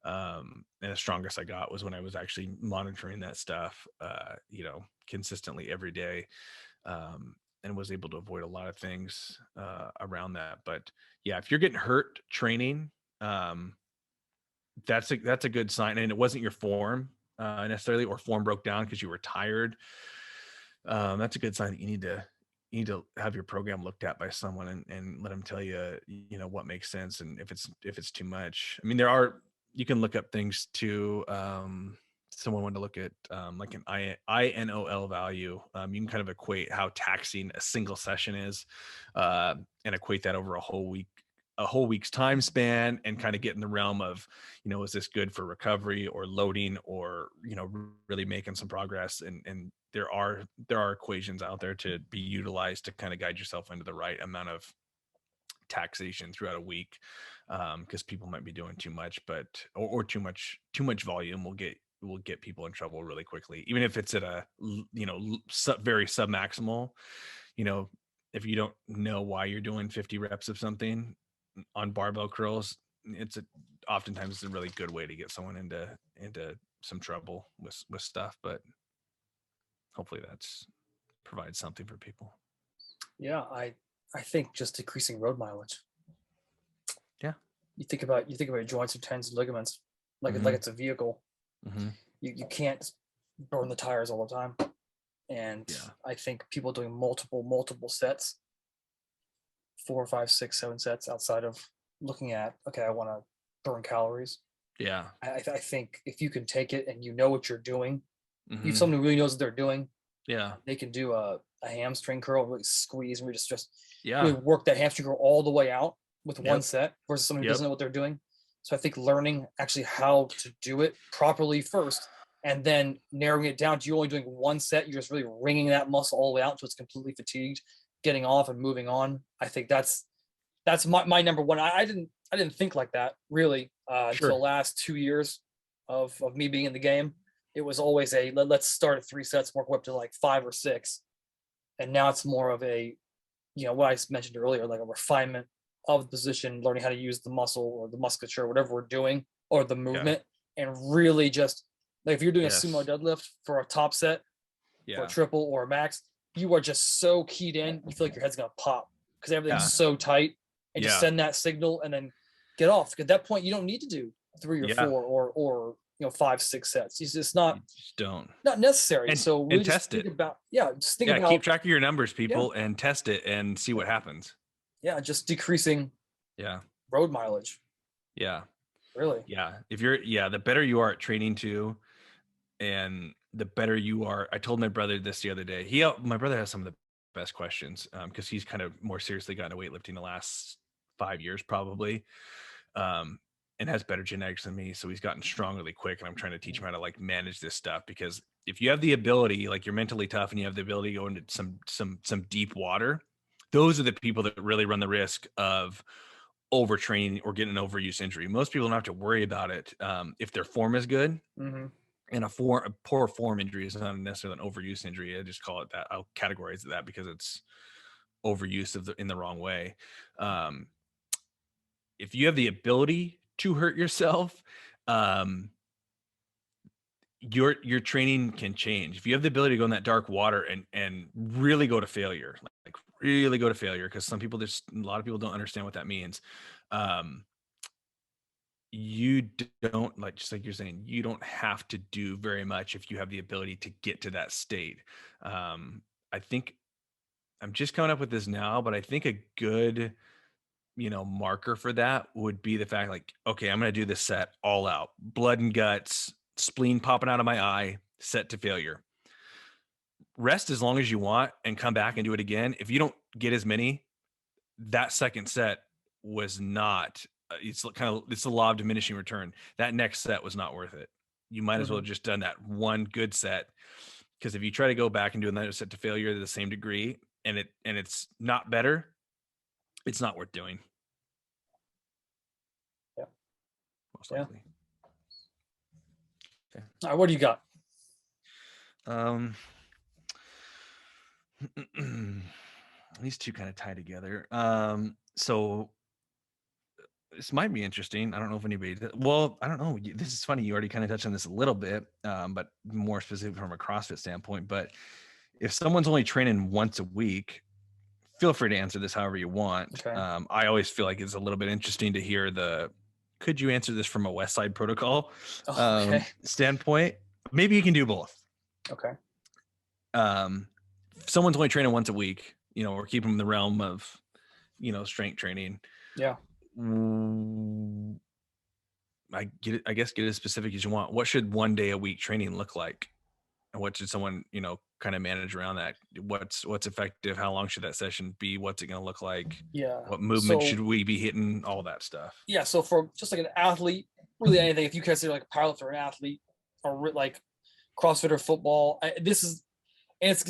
And the strongest I got was when I was actually monitoring that stuff, consistently every day, and was able to avoid a lot of things around that. But yeah, if you're getting hurt training, that's a good sign, and it wasn't your form necessarily, or form broke down because you were tired. That's a good sign that you need to have your program looked at by someone and let them tell you, what makes sense. And if it's too much, I mean, you can look up things too. Someone wanted to look at like an INOL value. You can kind of equate how taxing a single session is, and equate that over a whole week's time span, and kind of get in the realm of, is this good for recovery or loading, or, really making some progress. And there are equations out there to be utilized to kind of guide yourself into the right amount of taxation throughout a week. Because people might be doing too much, or too much volume will get people in trouble really quickly, even if it's at a, very submaximal. If you don't know why you're doing 50 reps of something on barbell curls, oftentimes it's a really good way to get someone into some trouble with stuff. But hopefully that's provides something for people. Yeah, I think just decreasing road mileage. Yeah. you think about your joints and tendons and ligaments like it's a vehicle. You can't burn the tires all the time. And I think people doing multiple sets, 4, 5, 6, 7 sets outside of looking at, okay, I want to burn calories. Yeah. I think if you can take it and you know what you're doing, if someone who really knows what they're doing, they can do a hamstring curl, really squeeze, and we just really work that hamstring curl all the way out with one set versus someone who doesn't know what they're doing. So I think learning actually how to do it properly first, and then narrowing it down to you only doing one set, you're just really wringing that muscle all the way out so it's completely fatigued, getting off and moving on. I think that's my number one. I didn't think like that really until the last 2 years of me being in the game. It was always let's start at 3 sets, work up to like 5 or 6. And now it's more of a, what I mentioned earlier, like a refinement of the position, learning how to use the muscle or the musculature, whatever we're doing, or the movement, and really just like if you're doing a sumo deadlift for a top set, for a triple or a max, you are just so keyed in, you feel like your head's gonna pop because everything's so tight, and just send that signal and then get off. At that point, you don't need to do 3 or 4 or 5, 6 sets. It's just not not necessary. And, so really and just test think it. about just think about keep track of your numbers, people, and test it and see what happens. Just decreasing road mileage. Really. If you're the better you are at training too, and the better you are. I told my brother this the other day. My brother has some of the best questions because he's kind of more seriously gotten into weightlifting the last 5 years probably, and has better genetics than me. So he's gotten strong really quick, and I'm trying to teach him how to like manage this stuff, because if you have the ability, like you're mentally tough and you have the ability to go into some deep water, those are the people that really run the risk of overtraining or getting an overuse injury. Most people don't have to worry about it if their form is good. And a poor form injury is not necessarily an overuse injury. I just call it that. I'll categorize it that because it's overuse in the wrong way. If you have the ability to hurt yourself, your training can change. If you have the ability to go in that dark water and really go to failure, like really go to failure, because a lot of people don't understand what that means. You don't, like, just like you're saying, you don't have to do very much if you have the ability to get to that state. I think I'm just coming up with this now, but I think a good, marker for that would be the fact, like, okay, I'm going to do this set all out, blood and guts, spleen popping out of my eye, set to failure. Rest as long as you want and come back and do it again. If you don't get as many, that second set was not, it's the law of diminishing return. That next set was not worth it. You might as well have just done that one good set, because if you try to go back and do another set to failure to the same degree and it's not better, it's not worth doing. Most likely. Okay. All right, what do you got? These two kind of tie together. So this might be interesting. I don't know if anybody I don't know. This is funny. You already kind of touched on this a little bit, but more specific from a CrossFit standpoint. But if someone's only training once a week, feel free to answer this however you want. Okay. I always feel like it's a little bit interesting to hear could you answer this from a Westside protocol standpoint? Maybe you can do both. Okay. If someone's only training once a week, we're keeping them in the realm of, strength training. Yeah. I guess get as specific as you want. What should 1 day a week training look like? And what should someone, kind of manage around that? What's effective? How long should that session be? What's it going to look like? Yeah. What movement should we be hitting? All that stuff. Yeah. So for just like an athlete, really anything, if you consider like a powerlifter or an athlete or like CrossFit or football, it's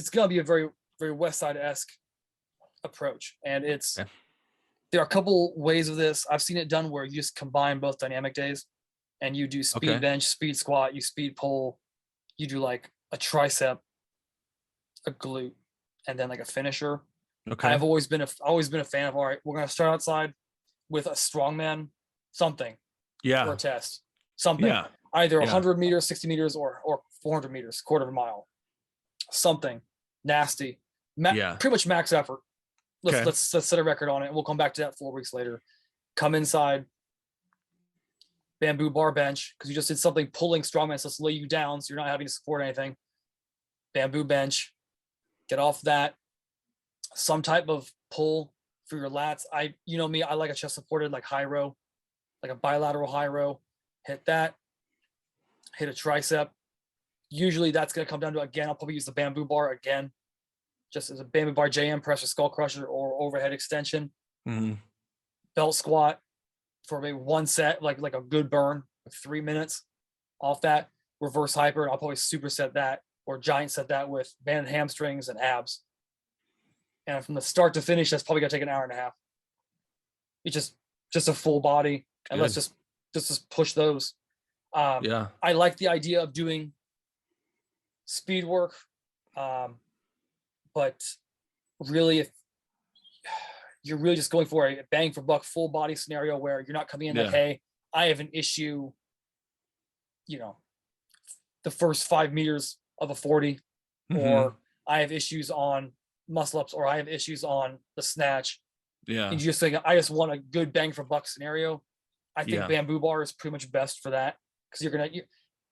going to be a very, very Westside-esque approach. And there are a couple ways of this. I've seen it done where you just combine both dynamic days and you do speed bench, speed squat, you speed pull, you do like a tricep, a glute, and then like a finisher. Okay. I've always been a fan of, all right, we're going to start outside with a strongman, something. Yeah. For a test. Something. Yeah. Either 100 meters, 60 meters, or 400 meters, quarter of a mile. Something nasty. Pretty much max effort. Let's set a record on it. We'll come back to that 4 weeks later. Come inside, bamboo bar bench, because you just did something pulling strongman, so let's lay you down so you're not having to support anything. Bamboo bench, get off that. Some type of pull for your lats. You know me, I like a chest supported, like high row, like a bilateral high row. Hit that, hit a tricep. Usually that's going to come down to, again, I'll probably use the bamboo bar again, just as a bamboo bar JM press or skull crusher or overhead extension. Belt squat for maybe one set, like a good burn, like 3 minutes off that. Reverse hyper, and I'll probably superset that or giant set that with band hamstrings and abs. And from the start to finish, that's probably gonna take an hour and a half. It's just a full body, and let's just push those. I like the idea of doing speed work, but really, if you're really just going for a bang for buck full body scenario where you're not coming in like, hey, I have an issue, the first 5 meters of a 40, or I have issues on muscle ups, or I have issues on the snatch. And you just think, I just want a good bang for buck scenario. I think bamboo bar is pretty much best for that, because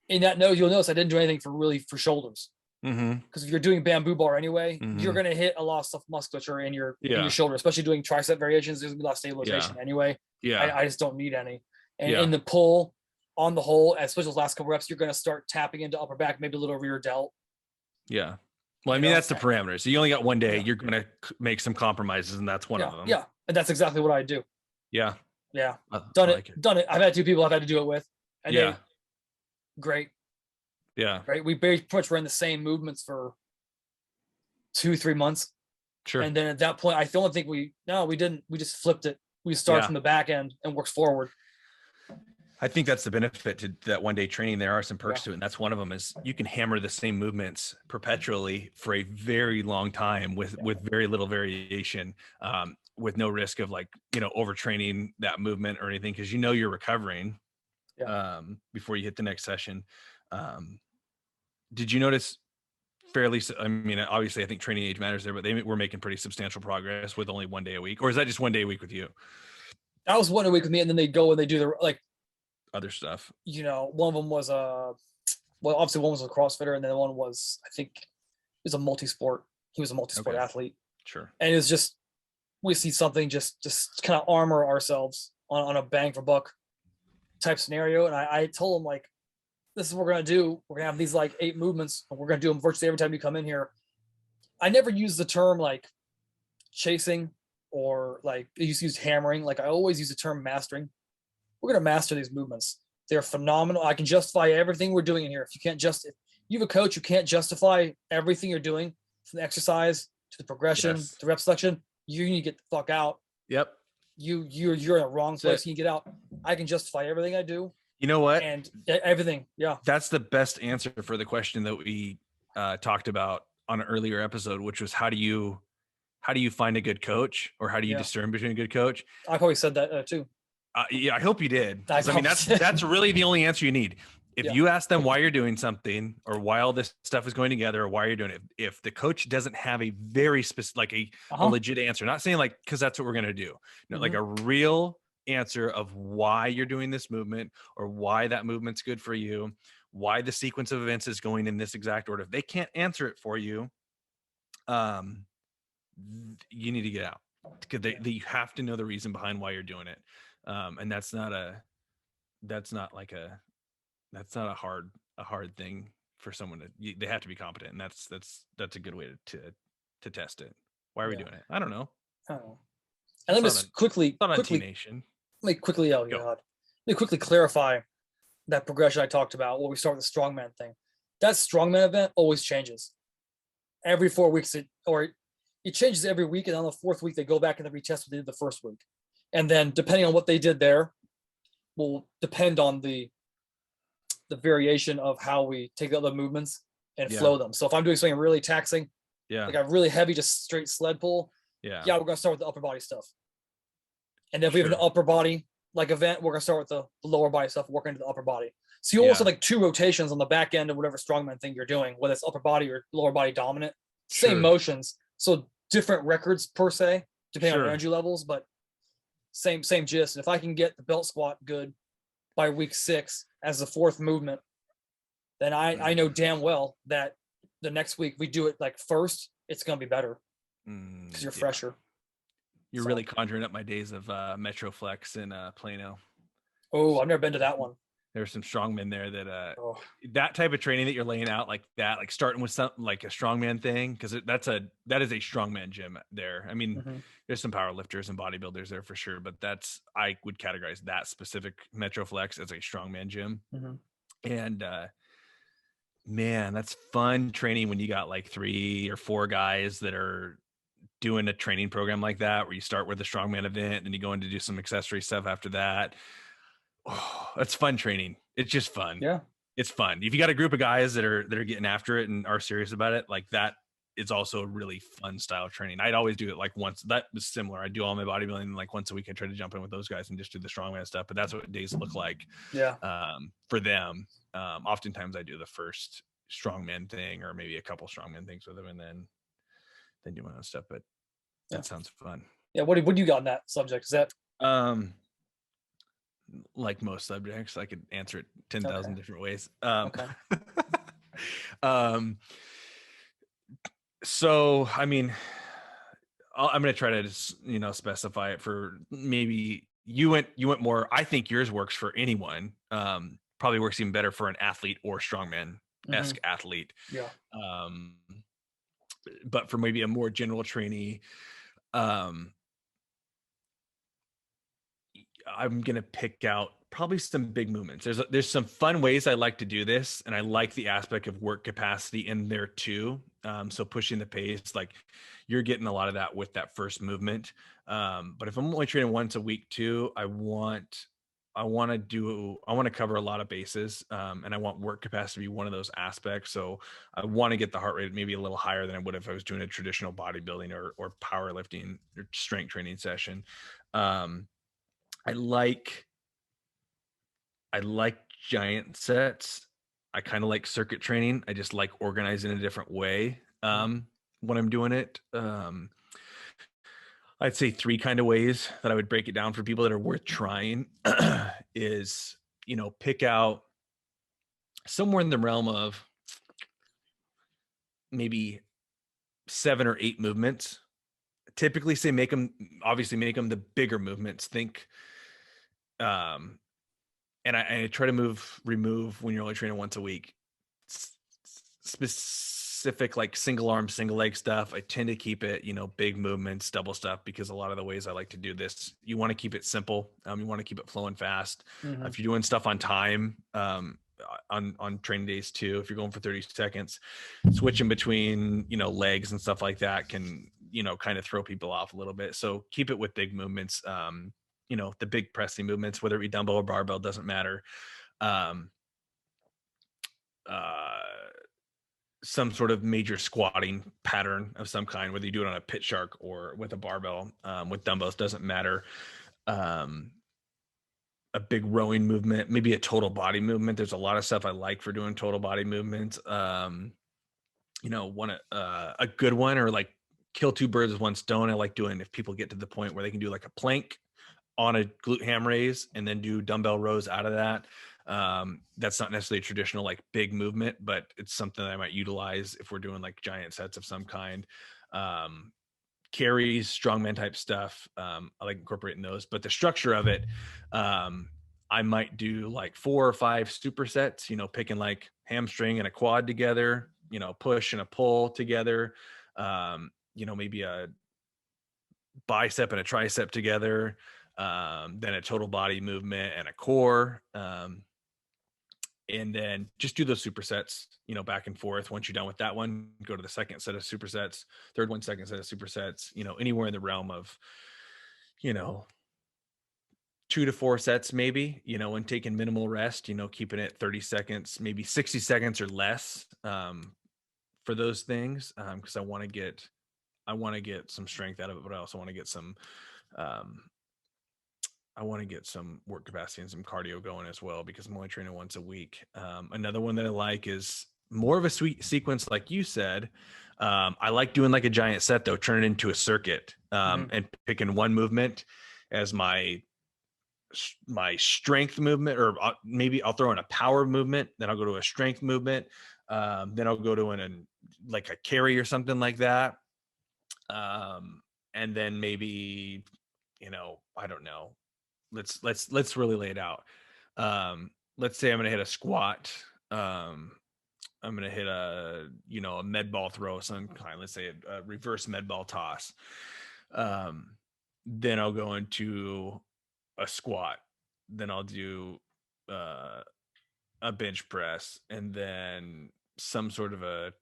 in that note, you'll notice I didn't do anything for shoulders. Because if you're doing bamboo bar anyway, you're going to hit a lot of stuff musculature in your shoulder, especially doing tricep variations. There's going to be a lot of stabilization anyway. I just don't need any. And in the pull on the whole, especially those last couple reps, you're going to start tapping into upper back, maybe a little rear delt. Well, I mean, that's the parameter. So you only got one day. You're going to make some compromises, and that's one of them. And that's exactly what I do. Done it. I've had 2 people I've had to do it with, and they great. Right. We pretty much ran the same movements for 2-3 months. And then at that point, I don't think we didn't. We just flipped it. We start from the back end and works forward. I think that's the benefit to that one day training. There are some perks to it. And that's one of them is you can hammer the same movements perpetually for a very long time with very little variation, with no risk of overtraining that movement or anything. Cause you're recovering before you hit the next session. Did you notice obviously I think training age matters there, but they were making pretty substantial progress with only 1 day a week, or is that just 1 day a week with you? That was 1 a week with me. And then they go and they do the other stuff. One of them was obviously one was a CrossFitter, and then one was, I think, he was a multi-sport athlete. Sure. And it was just, we see something just kind of armor ourselves on a bang for buck type scenario. And I told him, this is what we're going to do. We're going to have these 8 movements, and we're going to do them virtually every time you come in here. I never use the term chasing or I used to use hammering. I always use the term mastering. We're going to master these movements. They're phenomenal. I can justify everything we're doing in here. If you have a coach who can't justify everything you're doing, from the exercise to the progression to rep selection, you need to get the fuck out. Yep. You're in a wrong place. You can get out. I can justify everything I do. You know what? And everything. Yeah. That's the best answer for the question that we talked about on an earlier episode, which was how do you find a good coach, or how do you discern between a good coach? I probably said that too. I hope you did. That's really the only answer you need. If you ask them why you're doing something, or why all this stuff is going together, or why you're doing it, if the coach doesn't have a very specific, a legit answer, not saying because that's what we're going to do, a real answer of why you're doing this movement, or why that movement's good for you, why the sequence of events is going in this exact order. If they can't answer it for you, you need to get out, because you have to know the reason behind why you're doing it. And that's not a hard thing for someone they have to be competent. And that's a good way to test it. Why are we doing it? I don't know. And let me just quickly clarify that progression I talked about. Where we start with the strongman thing. That strongman event always changes every 4 weeks, or it changes every week. And on the 4th week, they go back and they retest what they did the first week. And then depending on what they did there will depend on the variation of how we take the other movements and flow them. So if I'm doing something really taxing, like a really heavy, just straight sled pull, we're going to start with the upper body stuff. And then if we have an upper body event, we're going to start with the lower body stuff, work into the upper body. So you also have 2 rotations on the back end of whatever strongman thing you're doing, whether it's upper body or lower body dominant, same motions. So different records per se, depending on energy levels, but same gist. And if I can get the belt squat good, by week 6 as the 4th movement, then I know damn well that the next week we do it like first, it's going to be better because you're fresher. You're really conjuring up my days of Metroflex in Plano. Oh, I've never been to that one. There's some strongmen there that that type of training that you're laying out like that, like starting with something like a strongman thing, because that is a strongman gym there. I mean, there's some power lifters and bodybuilders there for sure, but I would categorize that specific Metroflex as a strongman gym. And man, that's fun training when you got like 3 or 4 guys that are doing a training program like that, where you start with a strongman event and you go in to do some accessory stuff after that. Oh, that's fun training. It's just fun. Yeah. It's fun. If you got a group of guys that are getting after it and are serious about it, like that is also a really fun style of training. I'd always do it like once. That was similar. I do all my bodybuilding like once a week. I try to jump in with those guys and just do the strongman stuff, but that's what days look like. Yeah. For them. Oftentimes I do the first strongman thing or maybe a couple strongman things with them and then do my own stuff, but that sounds fun. Yeah. What do you got on that subject? Is that, like most subjects, I could answer it 10,000 different ways. So, I mean, I'm going to try to, specify it for maybe you went more. I think yours works for anyone. Probably works even better for an athlete or strongman-esque athlete. Yeah. But for maybe a more general trainee, I'm going to pick out probably some big movements. There's some fun ways I like to do this, and I like the aspect of work capacity in there too. So pushing the pace, like you're getting a lot of that with that first movement. But if I'm only training once a week too, I want to cover a lot of bases, and I want work capacity to be one of those aspects. So I want to get the heart rate maybe a little higher than I would if I was doing a traditional bodybuilding or powerlifting or strength training session. I like giant sets. I kind of like circuit training. I just like organizing in a different way when I'm doing it. I'd say 3 kind of ways that I would break it down for people that are worth trying is, pick out somewhere in the realm of maybe 7 or 8 movements. Typically say make them the bigger movements. Think, and I try to remove when you're only training once a week, specific like single arm, single leg stuff. I tend to keep it, big movements, double stuff, because a lot of the ways I like to do this, you want to keep it simple. You want to keep it flowing fast. If you're doing stuff on time, on training days too, if you're going for 30 seconds, switching between, legs and stuff like that can, kind of throw people off a little bit. So keep it with big movements. The big pressing movements, whether it be dumbbell or barbell, doesn't matter. Some sort of major squatting pattern of some kind, whether you do it on a pit shark or with a barbell, with dumbbells, doesn't matter. A big rowing movement, maybe a total body movement. There's a lot of stuff I like for doing total body movements. A good one, or like kill 2 birds with 1 stone. I like doing, if people get to the point where they can do like a plank on a glute ham raise and then do dumbbell rows out of that. That's not necessarily a traditional like big movement, but it's something that I might utilize if we're doing like giant sets of some kind. Carries, strongman type stuff. I like incorporating those, but the structure of it, I might do like 4 or 5 supersets, picking like hamstring and a quad together, push and a pull together, maybe a bicep and a tricep together, then a total body movement and a core. And then just do those supersets, back and forth. Once you're done with that one, go to the second set of supersets, third one, second set of supersets, anywhere in the realm of, 2 to 4 sets, maybe, and taking minimal rest, keeping it 30 seconds, maybe 60 seconds or less, for those things. Cause I want to get some strength out of it, but I also want to get some, work capacity and some cardio going as well, because I'm only training once a week. Another one that I like is more of a sweet sequence, like you said. I like doing like a giant set though, turn it into a circuit, and picking one movement as my my strength movement, or maybe I'll throw in a power movement, then I'll go to a strength movement, then I'll go to like a carry or something like that, and then maybe, I don't know. Let's really lay it out. Let's say I'm gonna hit a squat. I'm gonna hit a med ball throw of some kind. Let's say a reverse med ball toss. Then I'll go into a squat. Then I'll do a bench press, and then some sort of a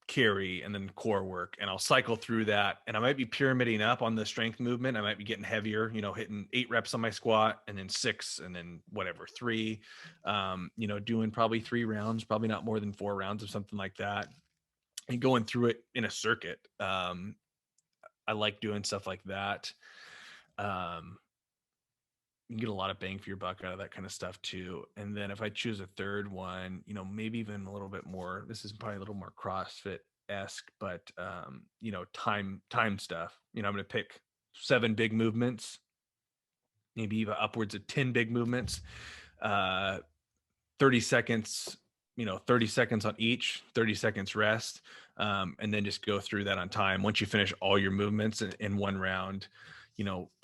carry, and then core work, and I'll cycle through that. And I might be pyramiding up on the strength movement. I might be getting heavier, hitting 8 reps on my squat, and then 6, and then whatever, 3, doing probably 3 rounds, probably not more than 4 rounds of something like that, and going through it in a circuit. I like doing stuff like that. You get a lot of bang for your buck out of that kind of stuff too. And then if I choose a third one, maybe even a little bit more, this is probably a little more CrossFit-esque, but time stuff. I'm going to pick 7 big movements, maybe even upwards of 10 big movements, 30 seconds, 30 seconds on each, 30 seconds rest. And then just go through that on time. Once you finish all your movements in one round,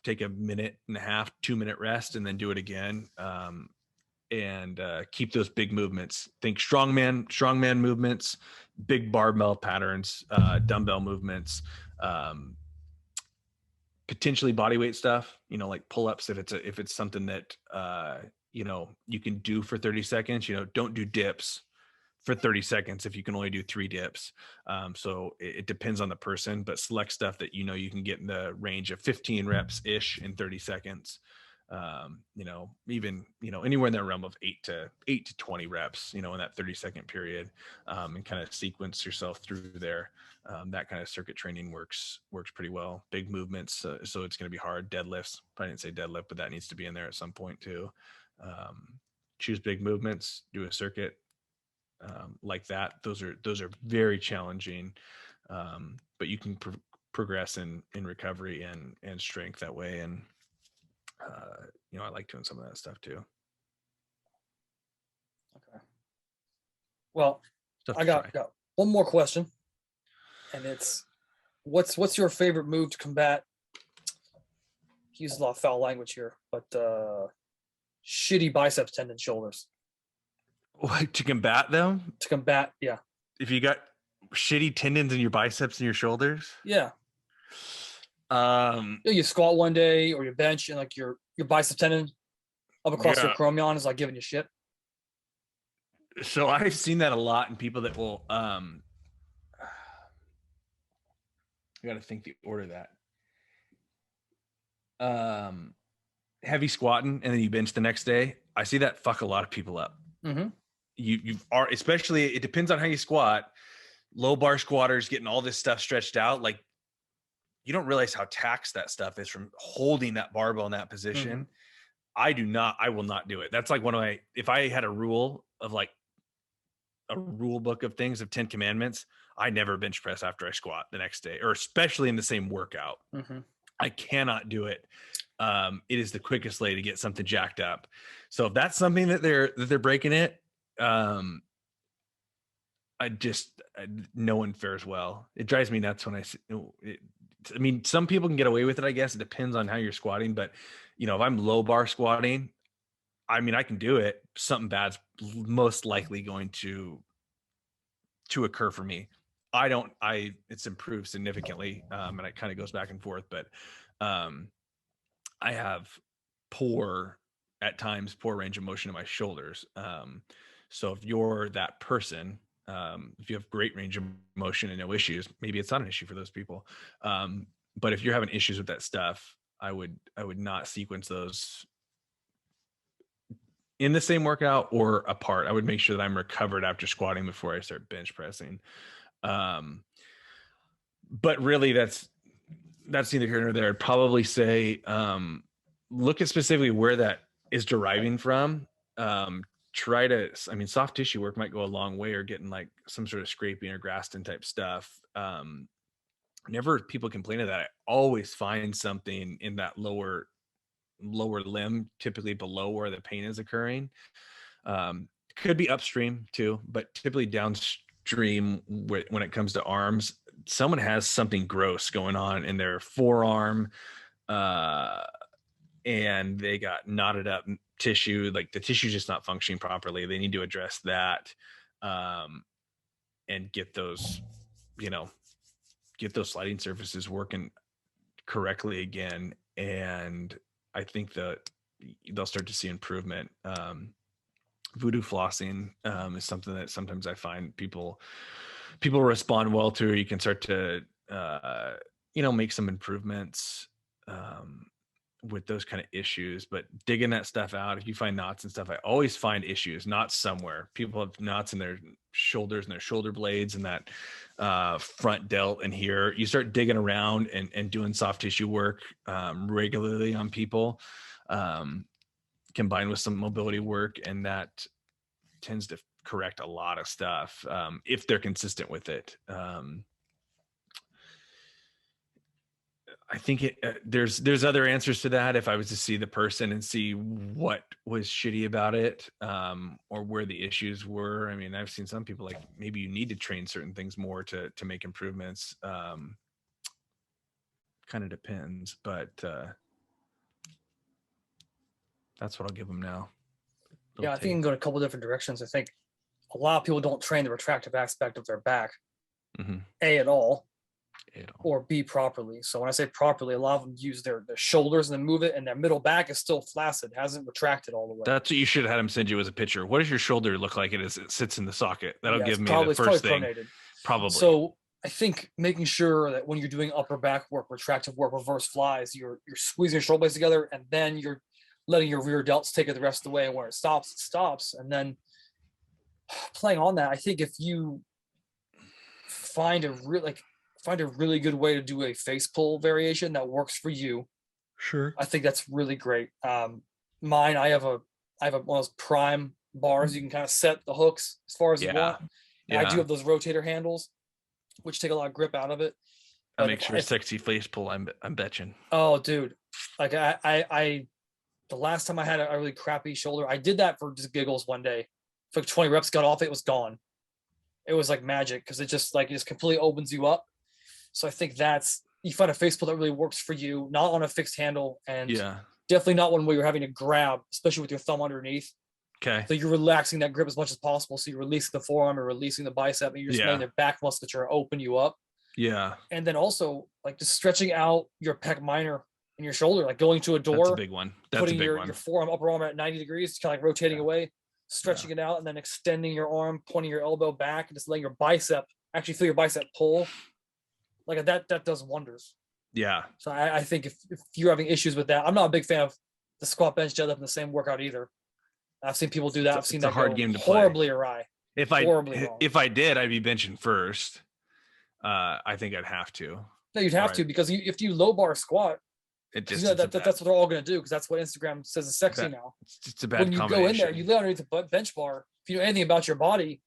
take a minute and a half, 2-minute rest, and then do it again. And keep those big movements. Think strongman movements, big barbell patterns, dumbbell movements, potentially body weight stuff, like pull-ups if it's something that you can do for 30 seconds. Don't do dips for 30 seconds if you can only do 3 dips. So it depends on the person, but select stuff that you can get in the range of 15 reps ish in 30 seconds. Even anywhere in the realm of 8 to 20 reps, in that 30-second period, and kind of sequence yourself through there. That kind of circuit training works pretty well. Big movements, so it's going to be hard. Deadlifts, I didn't say deadlift, but that needs to be in there at some point too. Choose big movements, do a circuit like that. Those are very challenging, but you can progress in recovery and strength that way. And I like doing some of that stuff too. Okay. Well, I got one more question, and it's what's your favorite move to combat? He uses a lot of foul language here, but shitty biceps, tendon, shoulders. What, to combat them? To combat, yeah. If you got shitty tendons in your biceps and your shoulders? Yeah. You squat one day or you bench and like your bicep tendon up across your acromion is like giving you shit. So I've seen that a lot in people that will I gotta think the order of that. Heavy squatting and then you bench the next day. I see that fuck a lot of people up. Mm-hmm. You are, especially, it depends on how you squat. Low bar squatters getting all this stuff stretched out, like you don't realize how taxed that stuff is from holding that barbell in that position. Mm-hmm. I will not do it. That's like if I had a rule of like a rule book of things of 10 commandments, I never bench press after I squat the next day, or especially in the same workout. Mm-hmm. I cannot do it. It is the quickest way to get something jacked up. So if that's something that they're breaking it, no one fares well. It drives me nuts when I see it. I mean, some people can get away with it, I guess. It depends on how you're squatting, but if I'm low bar squatting, I mean, I can do it. Something bad's most likely going to occur for me. It's improved significantly. And it kind of goes back and forth, but I have at times poor range of motion in my shoulders. So if you're that person, if you have great range of motion and no issues, maybe it's not an issue for those people. But if you're having issues with that stuff, I would not sequence those in the same workout or apart. I would make sure that I'm recovered after squatting before I start bench pressing. But really that's neither here nor there. I'd probably say, look at specifically where that is deriving from. Soft tissue work might go a long way, or getting like some sort of scraping or Graston type stuff. Whenever people complain of that, I always find something in that lower lower limb, typically below where the pain is occurring. Could be upstream too, but typically downstream when it comes to arms, someone has something gross going on in their forearm, and they got knotted up tissue, like the tissue just not functioning properly. They need to address that, and get those sliding surfaces working correctly again. And I think that they'll start to see improvement. Voodoo flossing is something that sometimes I find people respond well to. You can start to make some improvements with those kind of issues. But digging that stuff out, if you find knots and stuff, I always find issues, knots somewhere. People have knots in their shoulders and their shoulder blades and that front delt. And here you start digging around and doing soft tissue work regularly on people, combined with some mobility work, and that tends to correct a lot of stuff if they're consistent with it. I think there's other answers to that. If I was to see the person and see what was shitty about it, or where the issues were. I mean, I've seen some people like, maybe you need to train certain things more to make improvements. Kind of depends, but that's what I'll give them now. Yeah, I think you can go in a couple different directions. I think a lot of people don't train the retractive aspect of their back, A, at all, or B, properly. So when I say properly, a lot of them use their shoulders and then move it, and their middle back is still flaccid, hasn't retracted all the way. That's what you should have had him send you as a picture. What does your shoulder look like as it sits in the socket? That'll give me the first thing. Probably. So I think making sure that when you're doing upper back work, retractive work, reverse flies, you're squeezing your shoulder blades together, and then you're letting your rear delts take it the rest of the way. And where it stops. And then playing on that, I think if you find a really good way to do a face pull variation that works for you, sure, I think that's really great. Mine, I have one of those prime bars. You can kind of set the hooks as far as you want. And I do have those rotator handles, which take a lot of grip out of it. That makes for a sexy face pull. I'm betching. Oh, dude! Like I the last time I had a really crappy shoulder, I did that for just giggles one day. For like 20 reps, got off, it was gone. It was like magic, because it just completely opens you up. So I think you find a face pull that really works for you, not on a fixed handle, and definitely not one where you're having to grab, especially with your thumb underneath. Okay. So you're relaxing that grip as much as possible. So you're releasing the forearm or releasing the bicep, and you're just letting the back musculature open you up. Yeah. And then also like just stretching out your pec minor in your shoulder, like going to a door. That's a big one. Putting your forearm, upper arm at 90 degrees, kind of like rotating away, stretching it out, and then extending your arm, pointing your elbow back, and just letting your bicep actually feel your bicep pull. Like that does wonders. Yeah. So I think if you're having issues with that, I'm not a big fan of the squat, bench, deadlift in the same workout either. I've seen people do that. I've seen that hard game to play. Horribly awry. If I did, I'd be benching first. I think I'd have to. No, you'd have to, because if you low bar squat, that's what they're all going to do, because that's what Instagram says is sexy now. It's a bad combination. When you go in there, you lay underneath the bench bar. If you know anything about your body,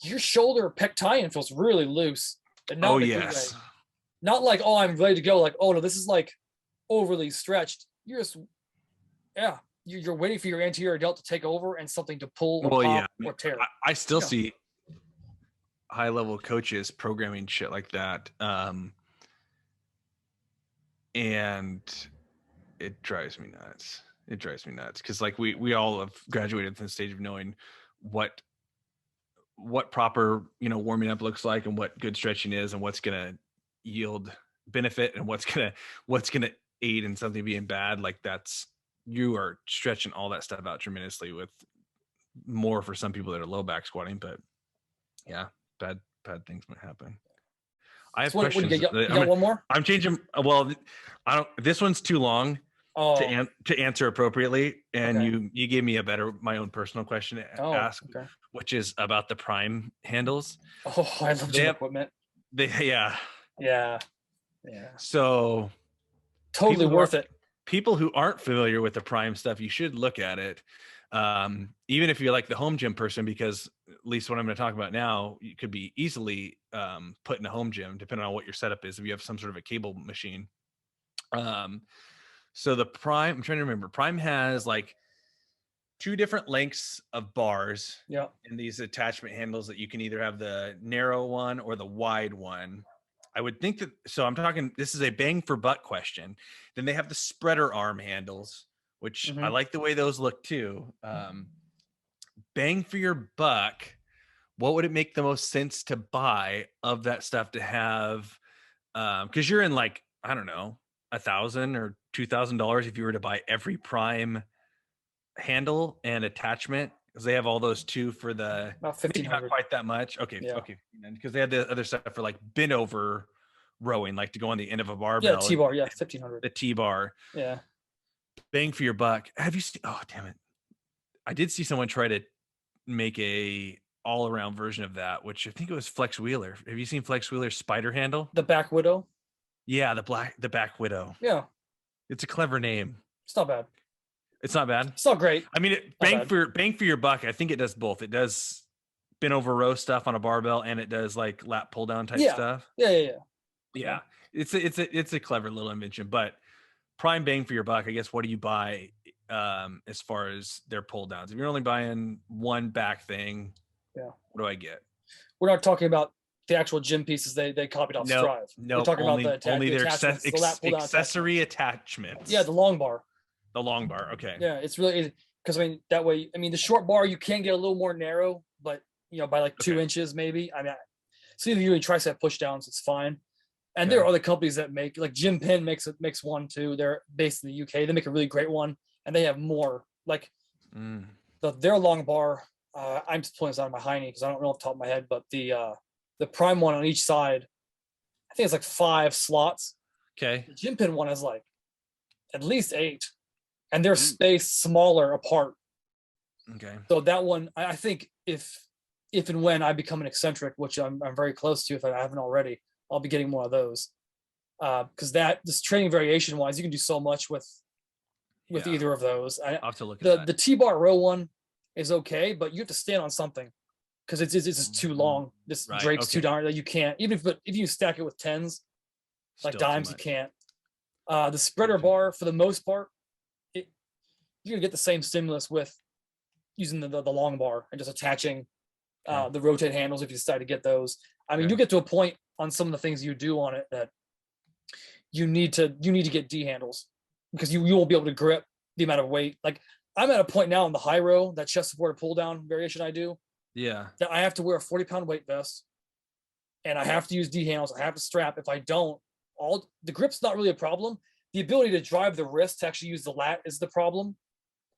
your shoulder pec tie-in feels really loose. And not not like, oh, I'm ready to go. Like, oh no, this is like overly stretched. You're just, you're waiting for your anterior delt to take over and something to pull or pop or tear. I still see high-level coaches programming shit like that. And it drives me nuts. Because like we all have graduated from the stage of knowing what proper warming up looks like, and what good stretching is, and what's gonna yield benefit, and what's gonna aid in something being bad. Like you are stretching all that stuff out tremendously, with more for some people that are low back squatting. But bad things might happen. I have questions. You got one more? I'm changing. Well, this one's too long to answer appropriately, and you gave me my own personal question to ask, which is about the prime handles. Oh, I love gym equipment. Yeah. So totally worth it. People who aren't familiar with the prime stuff, you should look at it. Even if you're like the home gym person, because at least what I'm going to talk about now, you could be easily put in a home gym, depending on what your setup is, if you have some sort of a cable machine. So the Prime, I'm trying to remember. Prime has like 2 different lengths of bars. Yeah. And these attachment handles that you can either have the narrow one or the wide one. I would think that, so I'm talking, this is a bang for buck question. Then they have the spreader arm handles, which I like the way those look too. Bang for your buck, what would it make the most sense to buy of that stuff to have? Because you're in like, I don't know, $1,000 or $2,000 if you were to buy every Prime handle and attachment, because they have all those too for the about maybe not 1,500. quite that much. Okay, okay, because they had the other stuff for like bent over rowing, like to go on the end of a barbell. Yeah, T-bar, 1,500. The T-bar. Yeah. Bang for your buck. Have you seen? Oh, damn it! I did see someone try to make a all-around version of that, which I think it was Flex Wheeler. Have you seen Flex Wheeler's spider handle? The Back Widow. Yeah, the Back Widow. Yeah. It's a clever name. It's not bad. It's not bad. It's not great. I mean, bang for your buck. I think it does both. It does bent over row stuff on a barbell, and it does like lat pull down type stuff. Yeah. It's a clever little invention. But Prime bang for your buck, I guess. What do you buy as far as their pull downs? If you're only buying one back thing, what do I get? We're not talking about the actual gym pieces they copied off Strive. No, we're talking only, about only their accessory attachments. Yeah, the long bar. The long bar, okay. Yeah, it's really, because I mean that way. I mean the short bar you can get a little more narrow, but by like 2 inches maybe. I mean, so if you're doing tricep push downs, it's fine. And there are other companies that make, like Jim Penn makes one too. They're based in the UK. They make a really great one, and they have more. Like their long bar. I'm just pulling this out of my hiney because I don't know off the top of my head, but the Prime one on each side, I think it's like 5 slots. Okay. The Jim Penn one has like at least 8. And they're spaced smaller apart. Okay. So that one, I think if and when I become an eccentric, which I'm very close to, if I haven't already, I'll be getting more of those. Because this training variation wise, you can do so much with either of those. I'll have to look at the T-bar row one is okay, but you have to stand on something because it's just too long. This drape's too darn that you can't. Even if you stack it with 10s, like dimes, you can't. The spreader bar, for the most part, you're gonna get the same stimulus with using the long bar and just attaching the rotate handles if you decide to get those. I mean, you get to a point on some of the things you do on it that you need to get D handles because you won't be able to grip the amount of weight. Like I'm at a point now in the high row, that chest supported pull down variation I do. Yeah. That I have to wear a 40-pound weight vest and I have to use D handles. I have to strap. If I don't, the grip's not really a problem. The ability to drive the wrist to actually use the lat is the problem.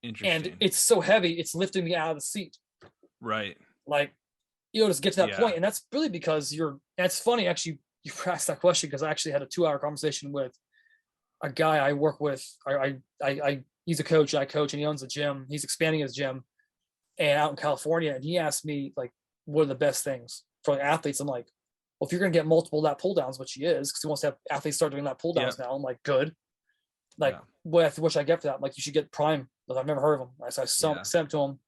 Interesting. And it's so heavy, it's lifting me out of the seat. Right. Like, just get to that point. And that's really because that's funny, actually, you asked that question because I actually had a 2-hour conversation with a guy I work with. He's a coach, I coach, and he owns a gym. He's expanding his gym and out in California. And he asked me, like, what are the best things for athletes? I'm like, well, if you're going to get multiple lat pull downs, which he is, because he wants to have athletes start doing lat pull downs now. I'm like, good. Like, what should I get for that? I'm like, you should get Prime. I've never heard of him. So I sent to him. And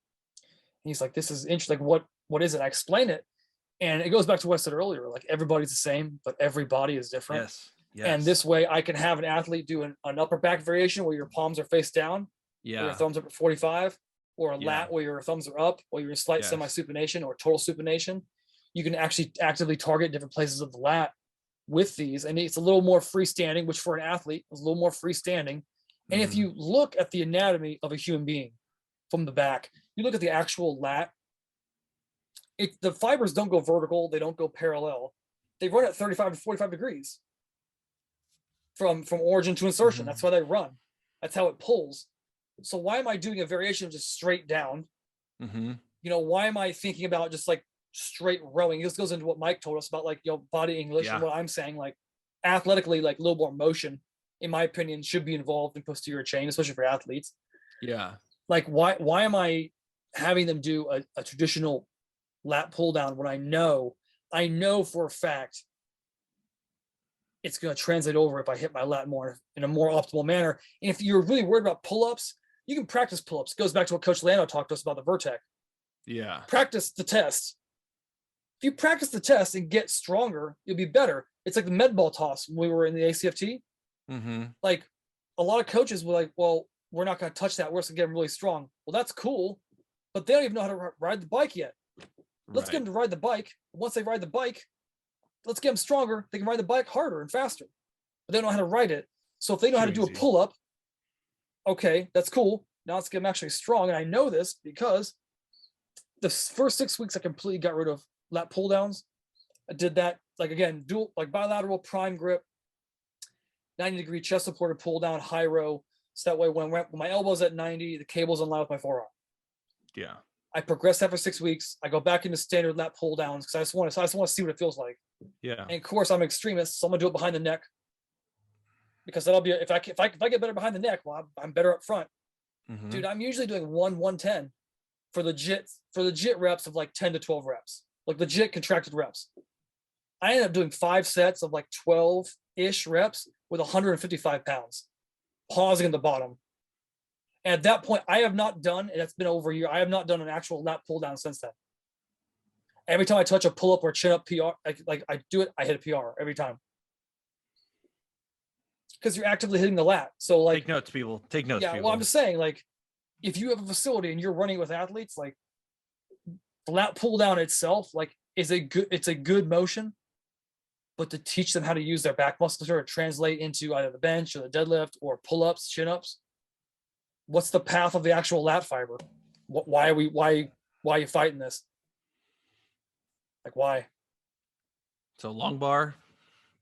he's like, this is interesting. Like, what is it? I explain it. And it goes back to what I said earlier. Like, everybody's the same, but every body is different. Yes. And this way I can have an athlete do an upper back variation where your palms are face down, where your thumbs up at 45, or a lat where your thumbs are up, or you're in slight semi-supination or total supination. You can actually actively target different places of the lat with these. And it's a little more freestanding, which for an athlete is a little more freestanding. And if you look at the anatomy of a human being from the back, you look at the actual lat, the fibers don't go vertical, they don't go parallel. They run at 35 to 45 degrees from origin to insertion. That's why they run. That's how it pulls. So why am I doing a variation of just straight down? Why am I thinking about just like straight rowing? This goes into what Mike told us about, like, body English and what I'm saying, like athletically, like a little more motion, in my opinion, should be involved in posterior chain, especially for athletes. Yeah. Like, why am I having them do a traditional lat pull down when I know for a fact it's going to translate over if I hit my lat more in a more optimal manner? And if you're really worried about pull-ups, you can practice pull-ups. It goes back to what Coach Lando talked to us about the Vertec. Yeah. Practice the test. If you practice the test and get stronger, you'll be better. It's like the med ball toss when we were in the ACFT. Like, a lot of coaches were like, well, we're not going to touch that. We're just going to get them really strong. Well, that's cool, but they don't even know how to ride the bike yet. Let's get them to ride the bike. Once they ride the bike, let's get them stronger. They can ride the bike harder and faster, but they don't know how to ride it. So if they know how to do a pull-up, okay, that's cool. Now let's get them actually strong. And I know this because the first 6 weeks I completely got rid of lat pull downs. I did that, like, again, dual, like bilateral prime grip, 90-degree chest supported pull down, high row. So that way when my elbow's at 90, the cable's in line with my forearm. Yeah. I progressed that for 6 weeks. I go back into standard lat pull downs because I just want to see what it feels like. Yeah. And of course I'm an extremist, so I'm gonna do it behind the neck. Because that'll be, if I get better behind the neck, well, I'm better up front. Mm-hmm. Dude, I'm usually doing 110 for legit reps of like 10 to 12 reps, like legit contracted reps. I ended up doing 5 sets of like 12-ish reps with 155 pounds, pausing in the bottom. And at that point, I have not done, and it's been over a year, I have not done an actual lat pull down since then. Every time I touch a pull up or chin up PR, like I do it, I hit a PR every time. Because you're actively hitting the lat. So like, take notes, people. Take notes. Yeah, people. well, I'm just saying, like, if you have a facility and you're running with athletes, like the lat pull down itself, like, it's a good motion. But to teach them how to use their back musculature to translate into either the bench or the deadlift or pull-ups, chin-ups, what's the path of the actual lat fiber? Why are you fighting this? Like, why? So long bar,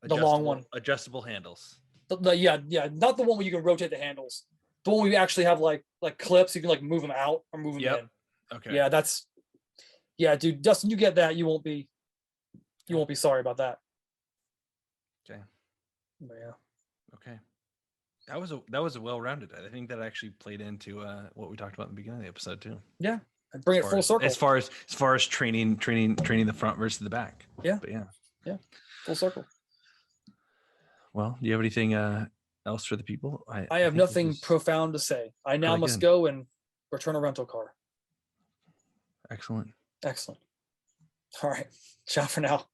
the long one, adjustable handles. Yeah, not the one where you can rotate the handles. The one where you actually have like clips, you can like move them out or move them in. Okay. Yeah, dude, Dustin, you get that, you won't be sorry about that. Okay. But yeah. Okay. That was a well-rounded. I think that actually played into what we talked about in the beginning of the episode too. Yeah. And bring it full circle. As far as training the front versus the back. Yeah. But yeah. Yeah. Full circle. Well, do you have anything else for the people? I have nothing profound to say. I now must go and return a rental car. Excellent. All right. Ciao for now.